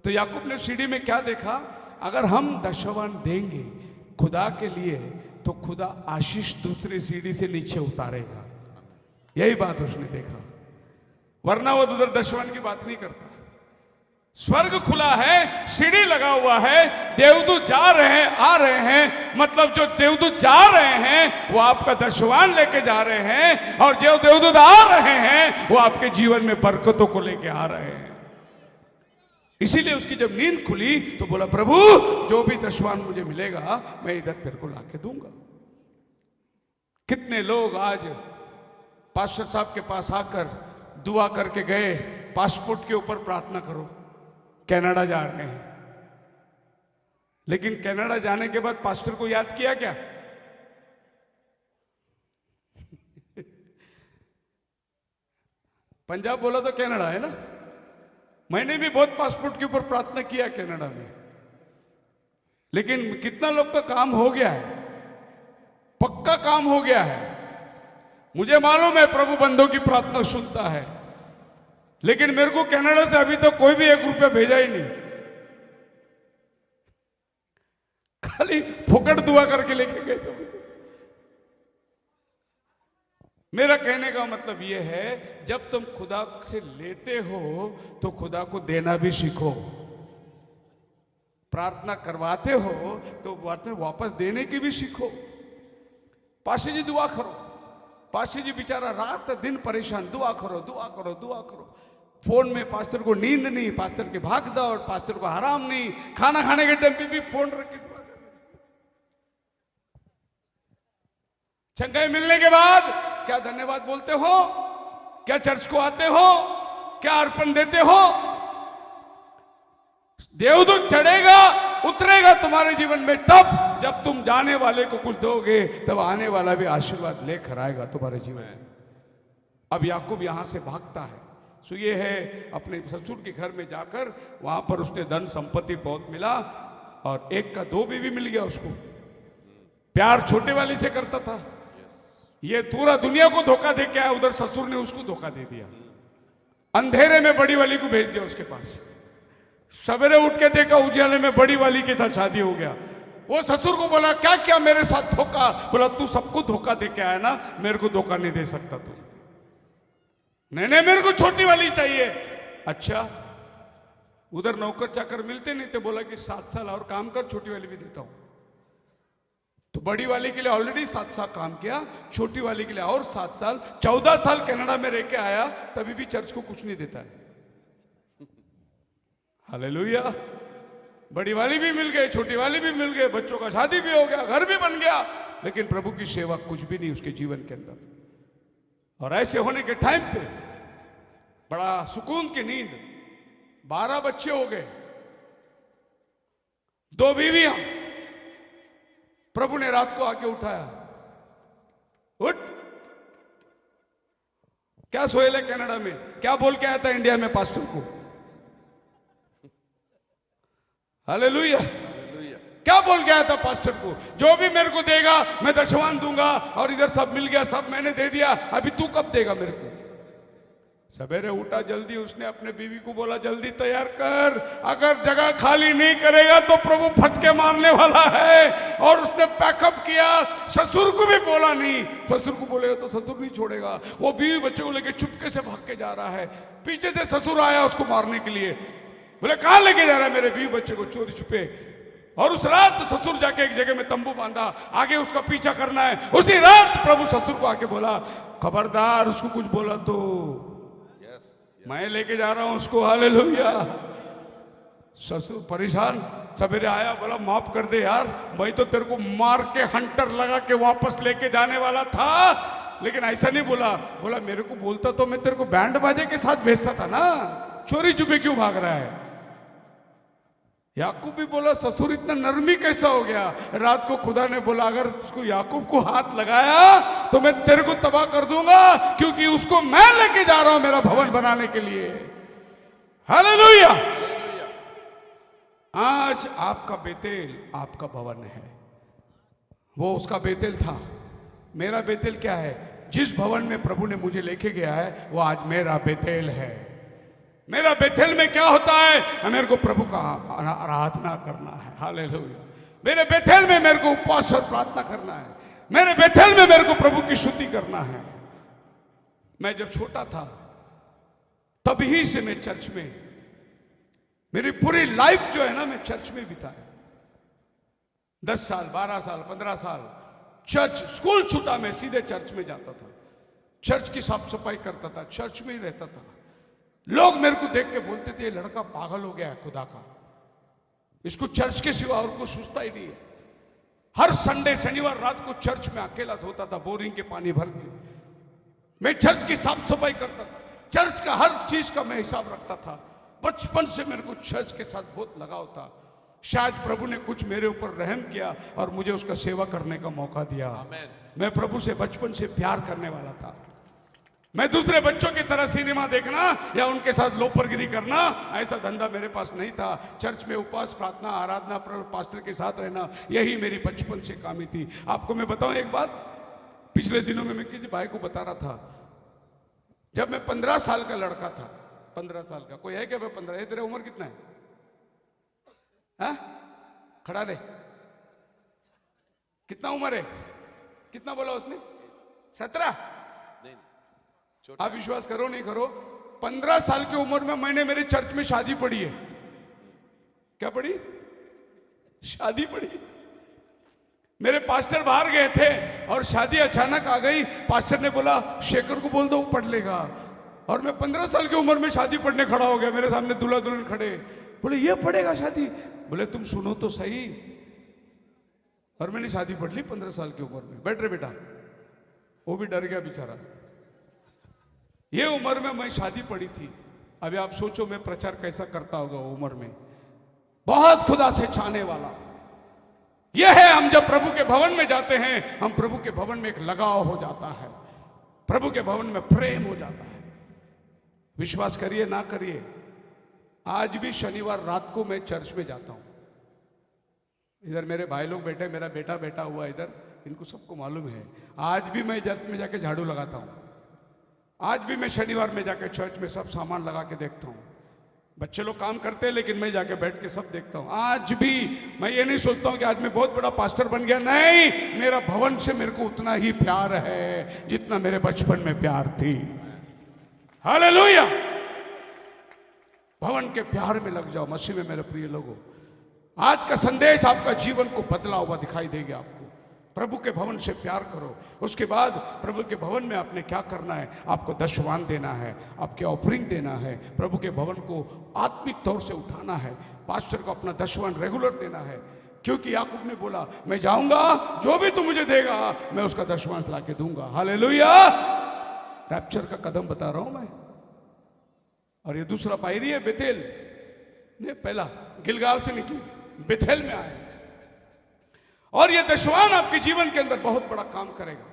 तो याकूब ने सीढ़ी में क्या देखा? अगर हम दशवांश देंगे खुदा के लिए तो खुदा आशीष दूसरी सीढ़ी से नीचे उतारेगा। यही बात उसने देखा, वरना वो उधर दशवांश की बात नहीं करता। स्वर्ग खुला है, सीढ़ी लगा हुआ है, देवदूत जा रहे हैं, आ रहे हैं। मतलब जो देवदूत जा रहे हैं वो आपका दशवान लेके जा रहे हैं, और जो देवदूत आ रहे हैं वो आपके जीवन में बरकतों को लेके आ रहे हैं। इसीलिए उसकी जब नींद खुली तो बोला, प्रभु जो भी दशवान मुझे मिलेगा मैं इधर तेरे को लाके दूंगा। कितने लोग आज पास्टर साहब के पास आकर दुआ करके गए, पासपोर्ट के ऊपर प्रार्थना करो, कनाडा जा रहे हैं, लेकिन कनाडा जाने के बाद पास्टर को याद किया क्या? पंजाब बोला तो कनाडा है ना। मैंने भी बहुत पासपोर्ट के ऊपर प्रार्थना किया कनाडा में, लेकिन कितना लोग का काम हो गया है, पक्का काम हो गया है। मुझे मालूम है प्रभु बंदों की प्रार्थना सुनता है, लेकिन मेरे को कनाडा से अभी तक कोई भी 1 रुपया भेजा ही नहीं, खाली फुकट दुआ करके लेके गए सब। मेरा कहने का मतलब यह है, जब तुम खुदा से लेते हो तो खुदा को देना भी सीखो। प्रार्थना करवाते हो तो वापस देने की भी सीखो। पाशी जी दुआ करो, पाशी जी बेचारा रात दिन परेशान, दुआ करो दुआ करो दुआ करो। फोन में पास्टर को नींद नहीं, पास्टर के भाग दौड़, पास्टर को आराम नहीं, खाना खाने के टाइम पे भी फोन रख के दुआ कर। चंगाई मिलने के बाद क्या धन्यवाद बोलते हो? क्या चर्च को आते हो? क्या अर्पण देते हो? देवदूत चढ़ेगा उतरेगा तुम्हारे जीवन में तब जब तुम जाने वाले को कुछ दोगे, तब आने वाला भी आशीर्वाद लेकर आएगा तुम्हारे जीवन में। अब याकूब यहां से भागता है। सो ये है, अपने ससुर के घर में जाकर वहां पर उसने धन संपत्ति बहुत मिला, और 1 का 2 बीवी मिल गया उसको। प्यार छोटे वाली से करता था, ये पूरा दुनिया को धोखा दे के आया, उधर ससुर ने उसको धोखा दे दिया। अंधेरे में बड़ी वाली को भेज दिया उसके पास। सवेरे उठ के देखा उजाले में बड़ी वाली के साथ शादी हो गया। वो ससुर को बोला, क्या क्या मेरे साथ धोखा? बोला, तू सबको धोखा दे के आया ना, मेरे को धोखा नहीं दे सकता तू। नहीं नहीं, मेरे को छोटी वाली चाहिए। अच्छा, उधर नौकर चाकर मिलते नहीं थे, बोला कि 7 साल और काम कर, छोटी वाली भी देता हूं। तो बड़ी वाली के लिए ऑलरेडी 7 साल काम किया, छोटी वाली के लिए और 7 साल, 14 साल कनाडा में रह के आया, तभी भी चर्च को कुछ नहीं देता है। हालेलुया। बड़ी वाली भी मिल गई, छोटी वाली भी मिल गई, बच्चों का शादी भी हो गया, घर भी बन गया, लेकिन प्रभु की सेवा कुछ भी नहीं उसके जीवन के अंदर। और ऐसे होने के टाइम पे बड़ा सुकून की नींद, 12 बच्चे हो गए, 2 बीवियां। प्रभु ने रात को आके उठाया, उठ। क्या सोहेल है कनाडा में, क्या बोल के आया था इंडिया में पास्टर को? हालेलुया। क्या बोल के आया था पास्टर को? जो भी मेरे को देगा मैं दशवान दूंगा, और इधर सब मिल गया, सब मैंने दे दिया, अभी तू कब देगा मेरे को? सवेरे उठा जल्दी, उसने अपने बीवी को बोला जल्दी तैयार कर, अगर जगह खाली नहीं करेगा तो प्रभु फटके मारने वाला है। और उसने पैकअप किया। ससुर को भी बोला नहीं, ससुर को बोलेगा तो ससुर नहीं छोड़ेगा। वो बीवी बच्चे को लेके चुपके से भाग के जा रहा है। पीछे से ससुर आया उसको मारने के लिए, बोले कहां लेके जा रहा है मेरे बीवी बच्चे को चोरी छुपे? और उस रात ससुर जाके एक जगह में तंबू बांधा, आगे उसका पीछा करना है। उसी रात प्रभु ससुर को आके बोला खबरदार उसको कुछ बोला तो मैं लेके जा रहा हूं उसको। हालेलुया। ससुर परेशान, सवेरे आया, बोला माफ कर दे यार, मैं तो तेरे को मार के हंटर लगा के वापस लेके जाने वाला था, लेकिन ऐसा नहीं बोला। बोला मेरे को बोलता तो मैं तेरे को बैंड बाजे के साथ भेजता था ना, चोरी छुपे क्यों भाग रहा है? याकूब भी बोला ससुर इतना नरमी कैसा हो गया? रात को खुदा ने बोला अगर उसको याकूब को हाथ लगाया तो मैं तेरे को तबाह कर दूंगा, क्योंकि उसको मैं लेके जा रहा हूं मेरा भवन बनाने के लिए। हालेलुया। आज आपका बेतेल आपका भवन है। वो उसका बेतेल था, मेरा बेतेल क्या है? जिस भवन में प्रभु ने मुझे लेके गया है वो आज मेरा बेतेल है। मेरा बेतेल में क्या होता है? मेरे को प्रभु का आराधना करना है। हालेलुया। मेरे बेतेल में मेरे को उपवास और प्रार्थना करना है। मेरे बेतेल में मेरे को प्रभु की स्तुति करना है। मैं जब छोटा था तभी से मैं चर्च में, मेरी पूरी लाइफ जो है ना मैं चर्च में बिताया। 10 साल 12 साल 15 साल चर्च, स्कूल छूटा मैं सीधे चर्च में जाता था, चर्च की साफ सफाई करता था, चर्च में ही रहता था। लोग मेरे को देख के बोलते थे ये लड़का पागल हो गया है खुदा का, इसको चर्च के सिवा और कुछ सोचता ही नहीं है। हर संडे शनिवार रात को चर्च में अकेला धोता था, बोरिंग के पानी भर के। मैं चर्च की साफ सफाई करता था, चर्च का हर चीज का मैं हिसाब रखता था। बचपन से मेरे को चर्च के साथ बहुत लगाव था। शायद प्रभु ने कुछ मेरे ऊपर रहम किया और मुझे उसका सेवा करने का मौका दिया। मैं प्रभु से बचपन से प्यार करने वाला था। मैं दूसरे बच्चों की तरह सिनेमा देखना या उनके साथ लोफरगिरी करना, ऐसा धंधा मेरे पास नहीं था। चर्च में उपवास प्रार्थना आराधना पास्टर के साथ रहना, यही मेरी बचपन से कामी थी। आपको मैं बताऊं एक बात, पिछले दिनों में मैं किसी भाई को बता रहा था, जब मैं 15 साल का लड़का था, 15 साल का, कोई है क्या? मैं 15, तेरा उम्र कितना है? हाँ? खड़ा रहे, कितना उम्र है? कितना बोला उसने? 17? आप विश्वास करो नहीं करो, 15 साल की उम्र में मैंने मेरे चर्च में शादी पढ़ी है। क्या पढ़ी? शादी पढ़ी। मेरे पास्टर बाहर गए थे और शादी अचानक आ गई। पास्टर ने बोला शेखर को बोल दो वो पढ़ लेगा, और मैं 15 साल की उम्र में शादी पढ़ने खड़ा हो गया। मेरे सामने दूल्हा दुल्हन खड़े, बोले ये पढ़ेगा शादी? बोले तुम सुनो तो सही। और मैंने शादी पढ़ ली 15 साल की उम्र में। बैठ रे बेटा, वो भी डर गया बेचारा। ये उम्र में मैं शादी पढ़ी थी। अभी आप सोचो मैं प्रचार कैसा करता होगा वो उम्र में। बहुत खुदा से चाहने वाला यह है। हम जब प्रभु के भवन में जाते हैं, हम प्रभु के भवन में एक लगाव हो जाता है, प्रभु के भवन में प्रेम हो जाता है। विश्वास करिए ना करिए, आज भी शनिवार रात को मैं चर्च में जाता हूं। इधर मेरे भाई लोग बैठे, मेरा बेटा बैठा हुआ इधर, इनको सबको मालूम है। आज भी मैं चर्च में जाके झाड़ू लगाता हूं। आज भी मैं शनिवार में जाके चर्च में सब सामान लगा के देखता हूं। बच्चे लोग काम करते हैं लेकिन मैं जाके बैठ के सब देखता हूं। आज भी मैं ये नहीं सोचता हूं कि आज मैं बहुत बड़ा पास्टर बन गया। नहीं, मेरा भवन से मेरे को उतना ही प्यार है जितना मेरे बचपन में प्यार थी। हालेलुया। भवन के प्यार में लग जाओ मसीह में मेरे प्रिय लोगों। आज का संदेश आपका जीवन को बदला हुआ दिखाई देगा आपको। प्रभु के भवन से प्यार करो। उसके बाद प्रभु के भवन में आपने क्या करना है? आपको दशवान देना है, आपके ऑफरिंग देना है, प्रभु के भवन को आत्मिक तौर से उठाना है। पास्टर को अपना दशवान रेगुलर देना है, क्योंकि याकूब ने बोला मैं जाऊंगा, जो भी तू मुझे देगा मैं उसका दशवांश ला के दूंगा। हालेलुया। रैप्चर का कदम बता रहा हूं मैं। और ये दूसरा पायरी है बेतेल ने, पहला गिलगाल से निकली, बेथेल में आए। और ये दशवान आपके जीवन के अंदर बहुत बड़ा काम करेगा।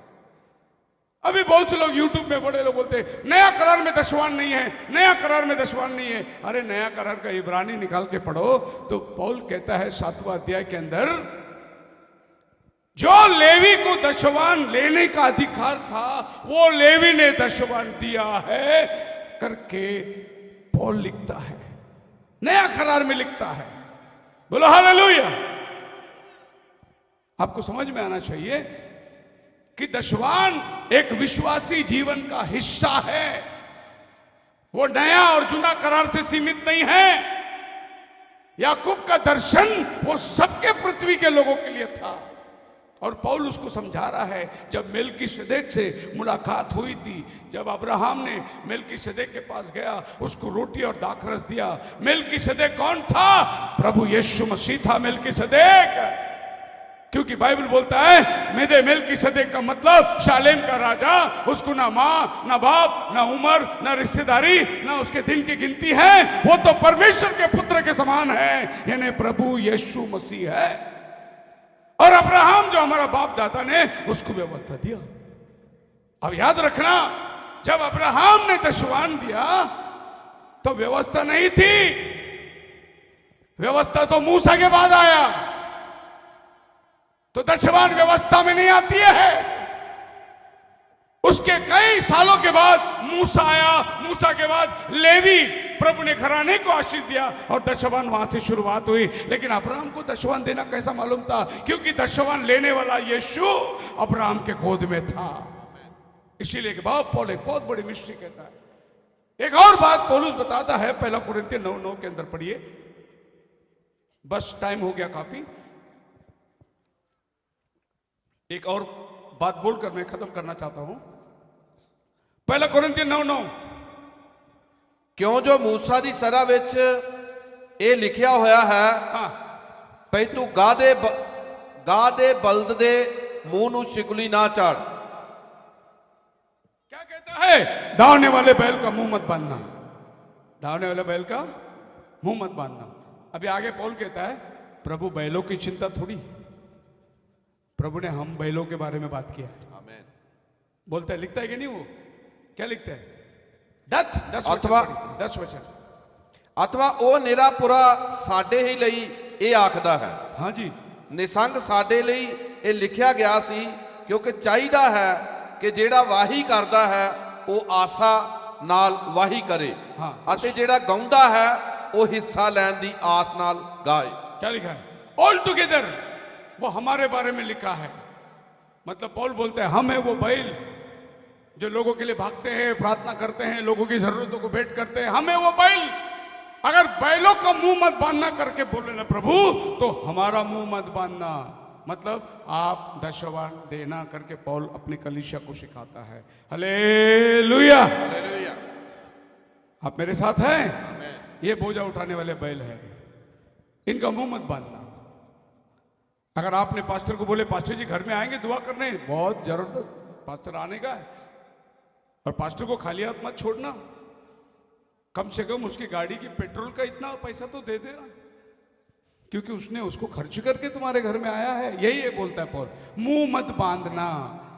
अभी बहुत से लोग यूट्यूब में बड़े लोग बोलते हैं नया करार में दशवान नहीं है, नया करार में दशवान नहीं है। अरे नया करार का इब्रानी निकाल के पढ़ो तो पौल कहता है 7वां अध्याय के अंदर, जो लेवी को दशवान लेने का अधिकार था वो लेवी ने दशवान दिया है करके पौल लिखता है, नया करार में लिखता है। बोलो हालेलुया। आपको समझ में आना चाहिए कि दशवान एक विश्वासी जीवन का हिस्सा है, वो नया और जुना करार से सीमित नहीं है। याकूब का दर्शन वो सबके पृथ्वी के लोगों के लिए था और पौल उसको समझा रहा है। जब मेलकीसेदेक से मुलाकात हुई थी, जब अब्राहम ने मेलकीसेदेक के पास गया, उसको रोटी और दाखरस दिया। मेलकीसेदेक कौन था? प्रभु यीशु मसीह था मेलकीसेदेक। क्योंकि बाइबल बोलता है मेरे मेलकीसेदेक का मतलब शालेम का राजा, उसको ना माँ ना बाप ना उम्र ना रिश्तेदारी ना उसके दिन की गिनती है, वो तो परमेश्वर के पुत्र के समान है, यानी प्रभु यीशु मसीह है। और अब्राहम जो हमारा बाप दादा ने उसको व्यवस्था दिया। अब याद रखना, जब अब्राहम ने दशवान दिया तो व्यवस्था नहीं थी, व्यवस्था तो मूसा के बाद आया। तो दशवान व्यवस्था में नहीं आती है। उसके कई सालों के बाद मूसा आया, मूसा के बाद लेवी, प्रभु ने घराने को आशीष दिया और दशवान वहां से शुरुआत हुई। लेकिन अब्राहम को दशवान देना कैसा मालूम था? क्योंकि दशवान लेने वाला यीशु अब्राहम के गोद में था। इसीलिए कि बाप पौल एक बहुत बड़ी मिस्ट्री कहता है। एक और बात पौलुस बताता है, 1 कुरिन्थियों 9:9 के अंदर पढ़िए। बस टाइम हो गया काफी। एक और बात बोलकर मैं खत्म करना चाहता हूं। 1 कुरिन्थियों 9:9, ਕਿਉਂ ਜੋ ਮੂਸਾ ਦੀ ਸਰਾ ਵਿੱਚ ਇਹ ਲਿਖਿਆ ਹੋਇਆ ਹੈ हाँ ਭਈ ਤੂੰ ਗਾਹ ਦੇ ਬਲਦ ਦੇ ਮੂੰਹ ਨੂੰ ਸ਼ਿਕਲੀ ਨਾ ਝਾੜ। क्या कहता है? दौड़ने वाले बैल का मुंह मत बांधना, दौड़ने वाले बैल का मुंह मत बांधना। अभी आगे पौल कहता है प्रभु बैलों की चिंता थोड़ी, प्रभु ने हम बैलों के बारे में बात किया है। आमीन। बोलता है, लिखता है कि नहीं? वो क्या लिखता है? 10 वचन। अथवा ਉਹ ਨਿਰਾਪੁਰਾ ਸਾਡੇ ਹੀ ਲਈ ਇਹ ਆਖਦਾ ਹੈ। हाँ जी, ਨਿਸੰਗ ਸਾਡੇ ਲਈ ਇਹ ਲਿਖਿਆ ਗਿਆ ਸੀ ਕਿਉਂਕਿ ਚਾਹੀਦਾ ਹੈ ਕਿ ਜਿਹੜਾ ਵਾਹੀ ਕਰਦਾ ਹੈ ਉਹ ਆਸਾ ਨਾਲ ਵਾਹੀ ਕਰੇ ਹਾਂ। ਅਤੇ ਜਿਹੜਾ ਗਾਉਂਦਾ ਹੈ ਉਹ ਹਿੱਸਾ ਲੈਣ ਦੀ ਆਸ ਨਾਲ ਗਾਏ। क्या लिखा है? ऑल टुगेदर वो हमारे बारे में लिखा है। मतलब पौल बोलते हैं हम है वो बैल जो लोगों के लिए भागते हैं, प्रार्थना करते हैं, लोगों की जरूरतों को भेंट करते हैं। हम है वो बैल। अगर बैलों का मुंह मत बांधना करके बोले ना प्रभु, तो हमारा मुंह मत बांधना, मतलब आप दशवान देना करके पौल अपनी कलीसिया को सिखाता है। हालेलुया। हालेलुया। आप मेरे साथ हैं? ये बोझा उठाने वाले बैल है, इनका मुंह मत बांधना। अगर आपने पास्टर को बोले पास्टर जी घर में आएंगे दुआ करने, बहुत जरूरत पास्टर आने का है, और पास्टर को खाली हाथ मत छोड़ना। कम से कम उसकी गाड़ी की पेट्रोल का इतना पैसा तो दे देना, क्योंकि उसने उसको खर्च करके तुम्हारे घर में आया है। यही ये बोलता है पौल, मुंह मत बांधना,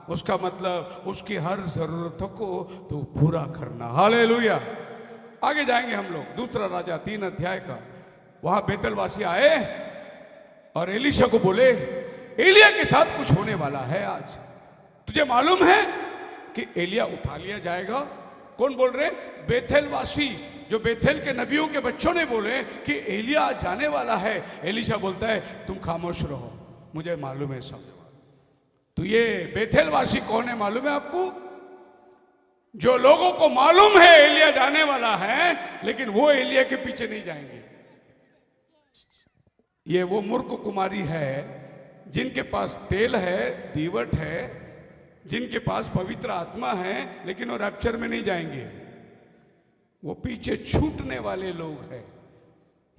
उसका मतलब उसकी हर जरूरतों को तो पूरा करना। हालेलुया। आगे जाएंगे हम लोग, 2 राजा 3 अध्याय का। वहां बेतलवासी आए और एलीशा को बोले एलिया के साथ कुछ होने वाला है आज, तुझे मालूम है कि एलिया उठा लिया जाएगा। कौन बोल रहे? बेथेलवासी, जो बेथेल के नबियों के बच्चों ने बोले कि एलिया जाने वाला है। एलीशा बोलता है तुम खामोश रहो, मुझे मालूम है सब। तो ये बेथेलवासी कौन है मालूम है आपको? जो लोगों को मालूम है एलिया जाने वाला है, लेकिन वो एलिया के पीछे नहीं जाएंगे। ये वो मूर्ख कुमारी है जिनके पास तेल है, दीवट है, जिनके पास पवित्र आत्मा है, लेकिन वो रैप्चर में नहीं जाएंगे। वो पीछे छूटने वाले लोग हैं।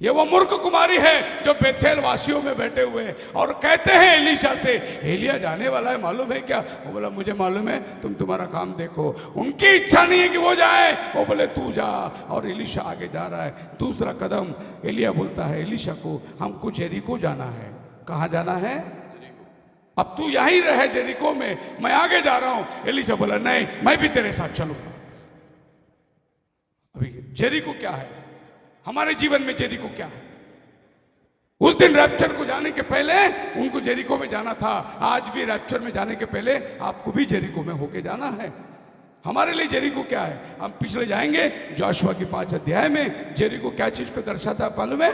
ये वो मूर्ख कुमारी है जो बेथेल वासियों में बैठे हुए हैं और कहते हैं एलीशा से एलिया जाने वाला है, मालूम है क्या? वो बोला मुझे मालूम है, तुम तुम्हारा काम देखो। उनकी इच्छा नहीं है कि वो जाए, वो बोले तू जा, और एलीशा आगे जा रहा है। दूसरा कदम एलिया बोलता है एलीशा को, हमको जेरिको जाना है। कहाँ जाना है? अब तू यहीं रहे जेरिको में, मैं आगे जा रहा हूं। एलीशा बोला नहीं, मैं भी तेरे साथ चलूंगा। अभी जेरिको क्या है हमारे जीवन में? जेरिको क्या है? उस दिन रैप्चर को जाने के पहले उनको जेरिको में जाना था। आज भी रैप्चर में जाने के पहले आपको भी जेरिको में होके जाना है। हमारे लिए जेरिको क्या है? हम पिछले जाएंगे जोशुआ की 5 अध्याय में। जेरिको क्या चीज को दर्शाता है मालूम है?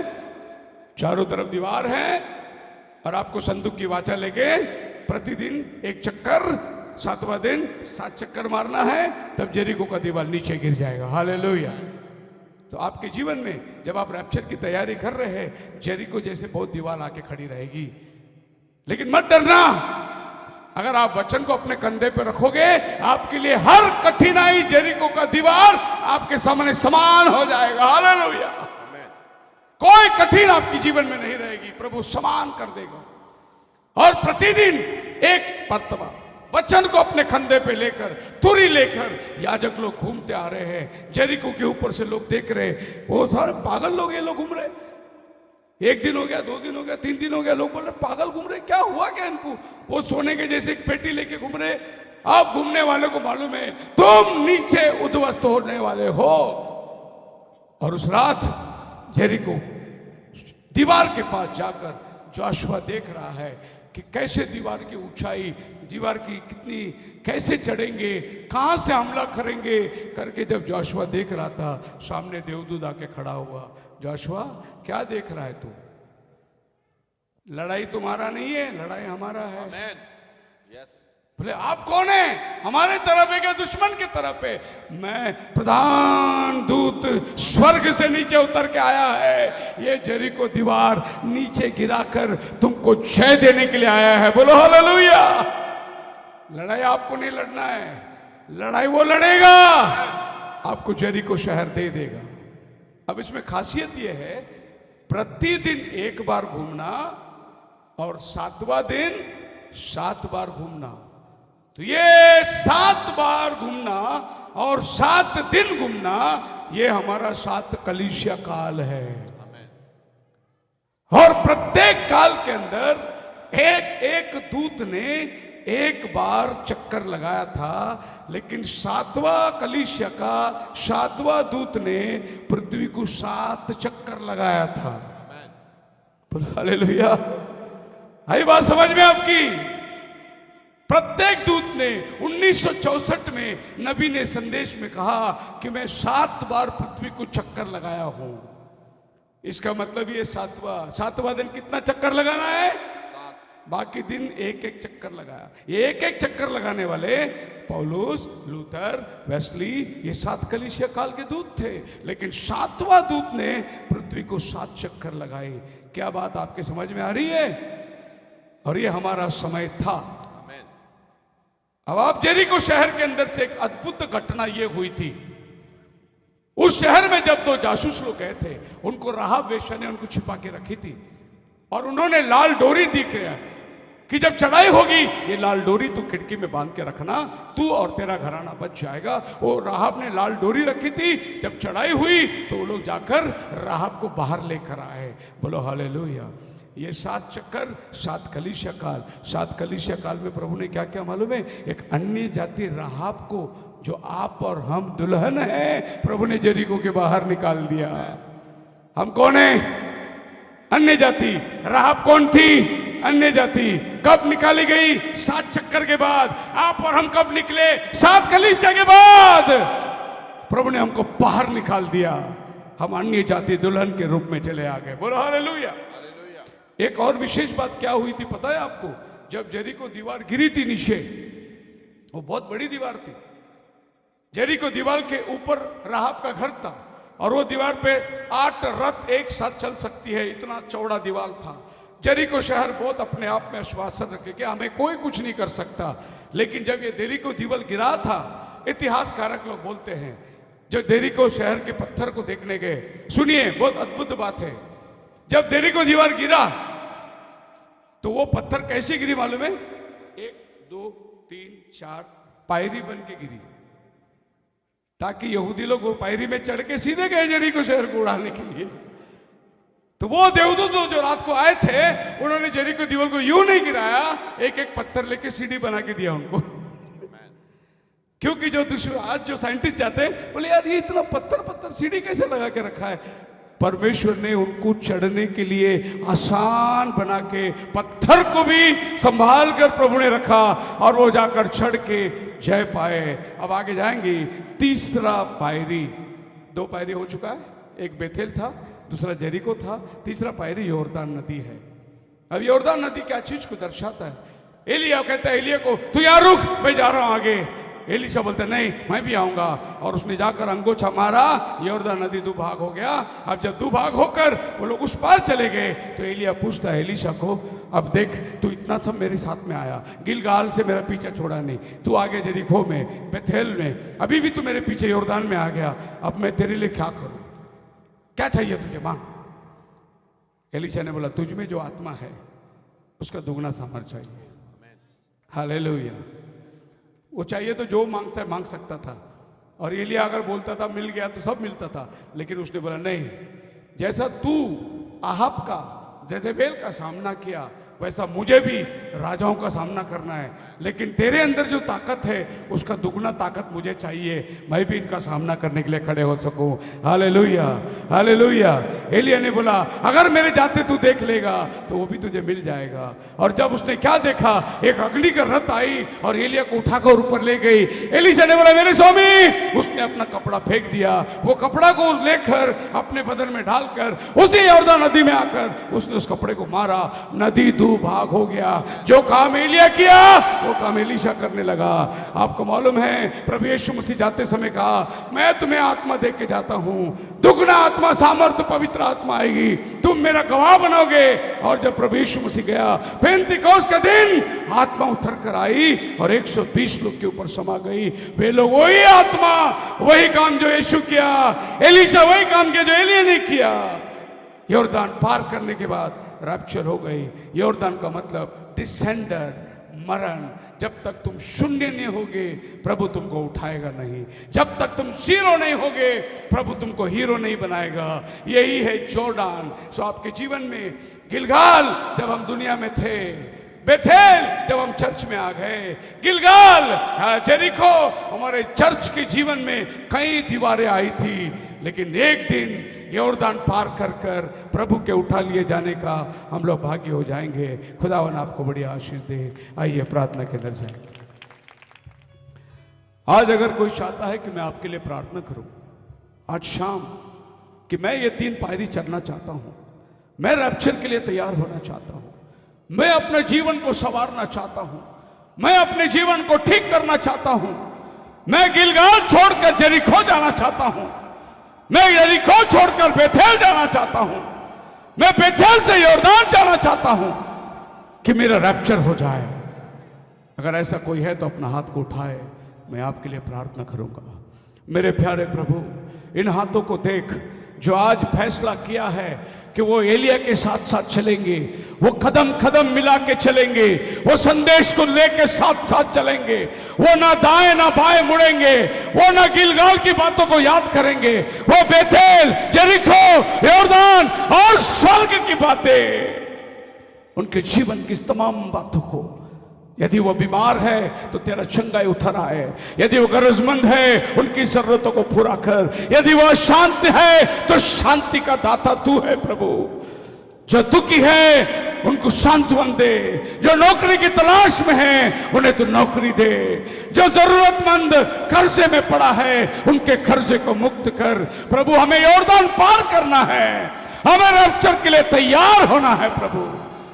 चारों तरफ दीवार है और आपको संदूक की वाचा लेके प्रतिदिन एक चक्कर, 7वां दिन 7 चक्कर मारना है, तब जेरिको का दीवार नीचे गिर जाएगा। हालेलुया। तो आपके जीवन में जब आप रैप्चर की तैयारी कर रहे हैं, जेरिको जैसे बहुत दीवार आके खड़ी रहेगी, लेकिन मत डरना। अगर आप वचन को अपने कंधे पर रखोगे, आपके लिए हर कठिनाई जेरिको का दीवार आपके सामने समान हो जाएगा। हालेलुया। कोई कठिन आपके जीवन में नहीं रहेगी, प्रभु समान कर देगा। और प्रतिदिन एक मर्तबा वचन को अपने कंधे पे लेकर, तुरी लेकर याजक लोग घूमते आ रहे हैं। जेरिको के ऊपर से लोग देख रहे, वो सारे पागल लोग ये लोग घूम रहे। 1 दिन हो गया, 2 दिन हो गया, 3 दिन हो गया, लोग बोल रहे पागल घूम रहे, क्या हुआ क्या इनको? वो सोने के जैसे एक पेटी लेके घूम रहे। अब घूमने वालों को मालूम है तुम नीचे उद्ध्वस्त होने वाले हो। और उस रात जेरिको दीवार के पास जाकर जोशुआ देख रहा है कि कैसे दीवार की ऊंचाई, दीवार की कितनी, कैसे चढ़ेंगे, कहां से हमला करेंगे करके जब जोशुआ देख रहा था, सामने देवदूत आके खड़ा हुआ। जोशुआ क्या देख रहा है तू? लड़ाई तुम्हारा नहीं है, लड़ाई हमारा है। यस। बोले आप कौन है? हमारे तरफ है क्या दुश्मन के तरफ है? मैं प्रधान दूत स्वर्ग से नीचे उतर के आया है। ये जेरिको दीवार नीचे गिराकर तुमको जय देने के लिए आया है। बोलो हालेलुया। लड़ाई आपको नहीं लड़ना है, लड़ाई वो लड़ेगा, आपको जेरिको शहर दे देगा। अब इसमें खासियत यह है, प्रतिदिन एक बार घूमना और 7वां दिन 7 बार घूमना। तो ये 7 बार घूमना और 7 दिन घूमना, ये हमारा 7 कलीसिया काल है। और प्रत्येक काल के अंदर एक एक दूत ने एक बार चक्कर लगाया था, लेकिन 7वां कलीसिया का 7वां दूत ने पृथ्वी को 7 चक्कर लगाया था। हालेलुया। आई बात समझ में आपकी? प्रत्येक दूत ने 1964 में नबी ने संदेश में कहा कि मैं 7 बार पृथ्वी को चक्कर लगाया हूं। इसका मतलब ये 7वां दिन कितना चक्कर लगाना है? बाकी दिन एक एक चक्कर लगाया। ये एक एक चक्कर लगाने वाले पौलुस, लूथर, वेस्ली, ये 7 कलीसिया काल के दूत थे, लेकिन 7वां दूत ने पृथ्वी को 7 चक्कर लगाए। क्या बात आपके समझ में आ रही है? और ये हमारा समय था। अब आप जेरिको शहर के अंदर से एक अद्भुत घटना ये हुई थी। उस शहर में जब 2 जासूस लोग गए थे, उनको राहाब वेश्या ने उनको छिपा के रखी थी, और उन्होंने लाल डोरी दिख रहा है कि जब चढ़ाई होगी, ये लाल डोरी तू खिड़की में बांध के रखना, तू और तेरा घराना बच जाएगा। वो राहाब ने लाल डोरी रखी थी। जब चढ़ाई हुई तो वो लोग जाकर राहाब को बाहर लेकर आए। बोलो हालेलुया। ये 7 चक्कर, 7 कलीसिया काल। 7 कलीसिया काल में प्रभु ने क्या क्या मालूम है? एक अन्य जाति राहाब को, जो आप और हम दुल्हन है, प्रभु ने जेरिको के बाहर निकाल दिया। हम कौन है? अन्य जाति। राहाब कौन थी? अन्य जाति। कब निकाली गई? 7 चक्कर के बाद। आप और हम कब निकले? 7 कलीसिया के बाद। प्रभु ने हमको बाहर निकाल दिया। हम अन्य जाति दुल्हन के रूप में चले आ गए। बोलो हालेलुया। एक और विशेष बात क्या हुई थी पता है आपको? जब जेरिको दीवार गिरी थी नीचे, वो बहुत बड़ी दीवार थी। जेरिको दीवार के ऊपर राहाब का घर था, और वो दीवार पे 8 रथ एक साथ चल सकती है, इतना चौड़ा दीवार था। जेरिको शहर बहुत अपने आप में आश्वासन रखे कि हमें कोई कुछ नहीं कर सकता। लेकिन जब ये जेरिको दीवार गिरा था, इतिहासकारक लोग बोलते हैं, जो जेरिको शहर के पत्थर को देखने गए, सुनिए बहुत अद्भुत बात है। जब जेरिको दीवार गिरा तो वो पत्थर कैसे गिरी मालूम है? 1 2 3 4 पायरी बन के गिरी, ताकि यहूदी लोग वो पायरी में चढ़ के सीधे गए जेरिको शहर को उड़ाने के लिए। तो वो देवदूत जो रात को आए थे, उन्होंने जेरिको दीवार को यूं नहीं गिराया, एक एक पत्थर लेके सीढ़ी बना के दिया उनको। क्योंकि जो दूसरे आज जो साइंटिस्ट जाते हैं बोले यार ये इतना पत्थर पत्थर सीढ़ी कैसे लगा के रखा है। परमेश्वर ने उनको चढ़ने के लिए आसान बना के पत्थर को भी संभाल कर प्रभु ने रखा और वो जाकर चढ़ के जय पाए। अब आगे जाएंगे, तीसरा पायरी, 2 पायरी हो चुका है, एक बेथेल था, दूसरा जेरिको था, तीसरा पायरी यॉर्दान नदी है। अब यॉर्दान नदी क्या चीज को दर्शाता है? एलिया कहता है एलिया को तू यार रुक, मैं जा रहा हूं आगे। एलिशा बोलते नहीं मैं भी आऊंगा, और उसने जाकर अंगोछा मारा, यॉर्दान नदी 2 भाग हो गया। अब जब 2 भाग होकर वो लोग उस पार चले गए तो एलिया पूछता है एलिशा को, अब देख तू इतना सब मेरे साथ में आया, गिलगाल से मेरा पीछा छोड़ा नहीं, तू आगे जेरिको में, बेथेल में, अभी भी तू मेरे पीछे यॉर्दान में आ गया, अब मैं तेरे लिए क्या करूं, क्या चाहिए तुझे मांग। एलिशा ने बोला तुझ में जो आत्मा है उसका दुगना सामर्थ्य चाहिए। हालेलुया। वो चाहिए तो जो मांग सकता था, और एलिया अगर बोलता था मिल गया तो सब मिलता था, लेकिन उसने बोला नहीं, जैसा तू आहाब का, जेजेबेल का सामना किया वैसा मुझे भी राजाओं का सामना करना है, लेकिन तेरे अंदर जो ताकत है उसका दुगना ताकत मुझे चाहिए, मैं भी इनका सामना करने के लिए खड़े हो सकूं। Hallelujah hallelujah. एलिया ने बोला अगर मेरे जाते तू देख लेगा तो वो भी तुझे मिल जाएगा। और जब उसने क्या देखा, एक अग्नि का रथ आई और एलिया को उठाकर ऊपर ले गई। एलिशा ने बोला मेरे स्वामी, उसने अपना कपड़ा फेंक दिया, वो कपड़ा को लेकर अपने बदन में डालकर उसी यॉर्दान नदी में आकर उसने उस कपड़े को मारा, नदी 2 भाग हो गया। जो काम एलिया किया वो काम एलीशा करने लगा। आपको मालूम है प्रभु यीशु मसीह जाते समय कहा मैं तुम्हें आत्मा दे के जाता हूं, दुगना आत्मा सामर्थ्य पवित्र आत्मा आएगी, तुम मेरा गवाह बनोगे। और जब प्रभु यीशु मसीह गया, पेंतिकोस्त का दिन आत्मा उतर कर आई और 120 लोग के ऊपर समा गई। वे लोग वही आत्मा, वही काम जो यीशु किया, एलीशा वही काम किया जो एलिया ने किया। यॉर्दान पार करने के बाद रैप्चर हो गई। यॉर्दान का मतलब डिसेंडर, मरण। जब तक तुम शून्य नहीं होगे प्रभु तुमको उठाएगा नहीं, जब तक तुम जीरो नहीं होगे प्रभु तुमको हीरो नहीं बनाएगा। यही है जॉर्डान। सो आपके जीवन में गिलगाल जब हम दुनिया में थे, बेथेल जब हम चर्च में आ गए, गिलगाल जेरिको हमारे चर्च के जीवन में कई दीवारें आई थी, लेकिन एक दिन यॉर्दान पार कर कर प्रभु के उठा लिए जाने का हम लोग भाग्य हो जाएंगे। खुदावन आपको बड़ी आशीष दे। आइए प्रार्थना के अंदर जाएं। आज अगर कोई चाहता है कि मैं आपके लिए प्रार्थना करूं आज शाम, कि मैं ये 3 पायरी चढ़ना चाहता हूं, मैं रैप्चर के लिए तैयार होना चाहता हूं, मैं अपने जीवन को संवारना चाहता हूं, मैं अपने जीवन को ठीक करना चाहता हूं, मैं गिलगाल छोड़कर जेरिको जाना चाहता हूं, मैं जेरिको छोड़कर बेथेल जाना चाहता हूं, मैं बेथेल से यॉर्दान जाना चाहता हूं, कि मेरा रैप्चर हो जाए। अगर ऐसा कोई है तो अपना हाथ को उठाए, मैं आपके लिए प्रार्थना करूंगा। मेरे प्यारे प्रभु, इन हाथों को देख जो आज फैसला किया है कि वो एलिया के साथ साथ चलेंगे, वो कदम कदम मिला के चलेंगे, वो संदेश को लेके साथ साथ चलेंगे, वो ना दाएं ना बाएं मुड़ेंगे, वो ना गिलगाल की बातों को याद करेंगे, वो बेथेल, जेरिको, यॉर्दान और स्वर्ग की बातें, उनके जीवन की तमाम बातों को, यदि वो बीमार है तो तेरा चंगाई उतर आए, यदि वो गरजमंद है उनकी जरूरतों को पूरा कर, यदि वो शांत है तो शांति का दाता तू है प्रभु। जो दुखी है उनको सांत्वन दे, जो नौकरी की तलाश में है उन्हें तू नौकरी दे, जो जरूरतमंद कर्जे में पड़ा है उनके कर्जे को मुक्त कर। प्रभु हमें यॉर्दान पार करना है, हमें रैप्चर के लिए तैयार होना है प्रभु।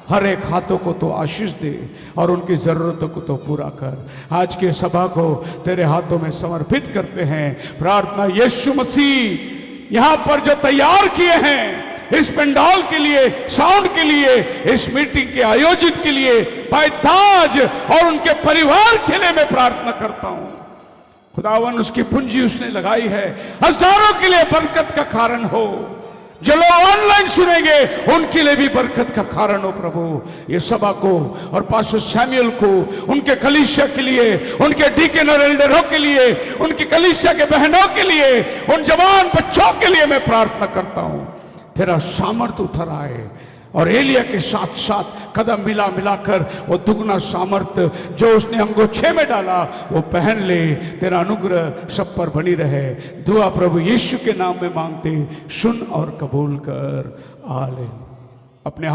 हर एक हाथों को तो आशीष दे और उनकी ज़रूरतों को तो पूरा कर। आज के सभा को तेरे हाथों में समर्पित करते हैं। प्रार्थना यीशु मसीह यहाँ पर जो तैयार किए हैं इस पंडाल के लिए, साउंड के लिए, इस मीटिंग के आयोजित के लिए, भाई ताज और उनके परिवार के लिए मैं प्रार्थना करता हूँ। खुदावन उसकी पूंजी उसने लगाई है, हजारों के लिए बरकत का कारण हो, जो लोग ऑनलाइन सुनेंगे उनके लिए भी बरकत का कारण हो प्रभु। ये सभा को और पास्टर सैमुअल को, उनके कलीसिया के लिए, उनके डीकन और एल्डरों के लिए, उनकी कलीसिया के बहनों के लिए, उन जवान बच्चों के लिए मैं प्रार्थना करता हूं। तेरा सामर्थ उतर आए और एलिया के साथ साथ कदम मिला मिलाकर वो दुगना सामर्थ जो उसने अंगोछे में डाला वो पहन ले। तेरा अनुग्रह सब पर बनी रहे। दुआ प्रभु यीशु के नाम में मांगते, सुन और कबूल कर। आमीन। अपने हाथ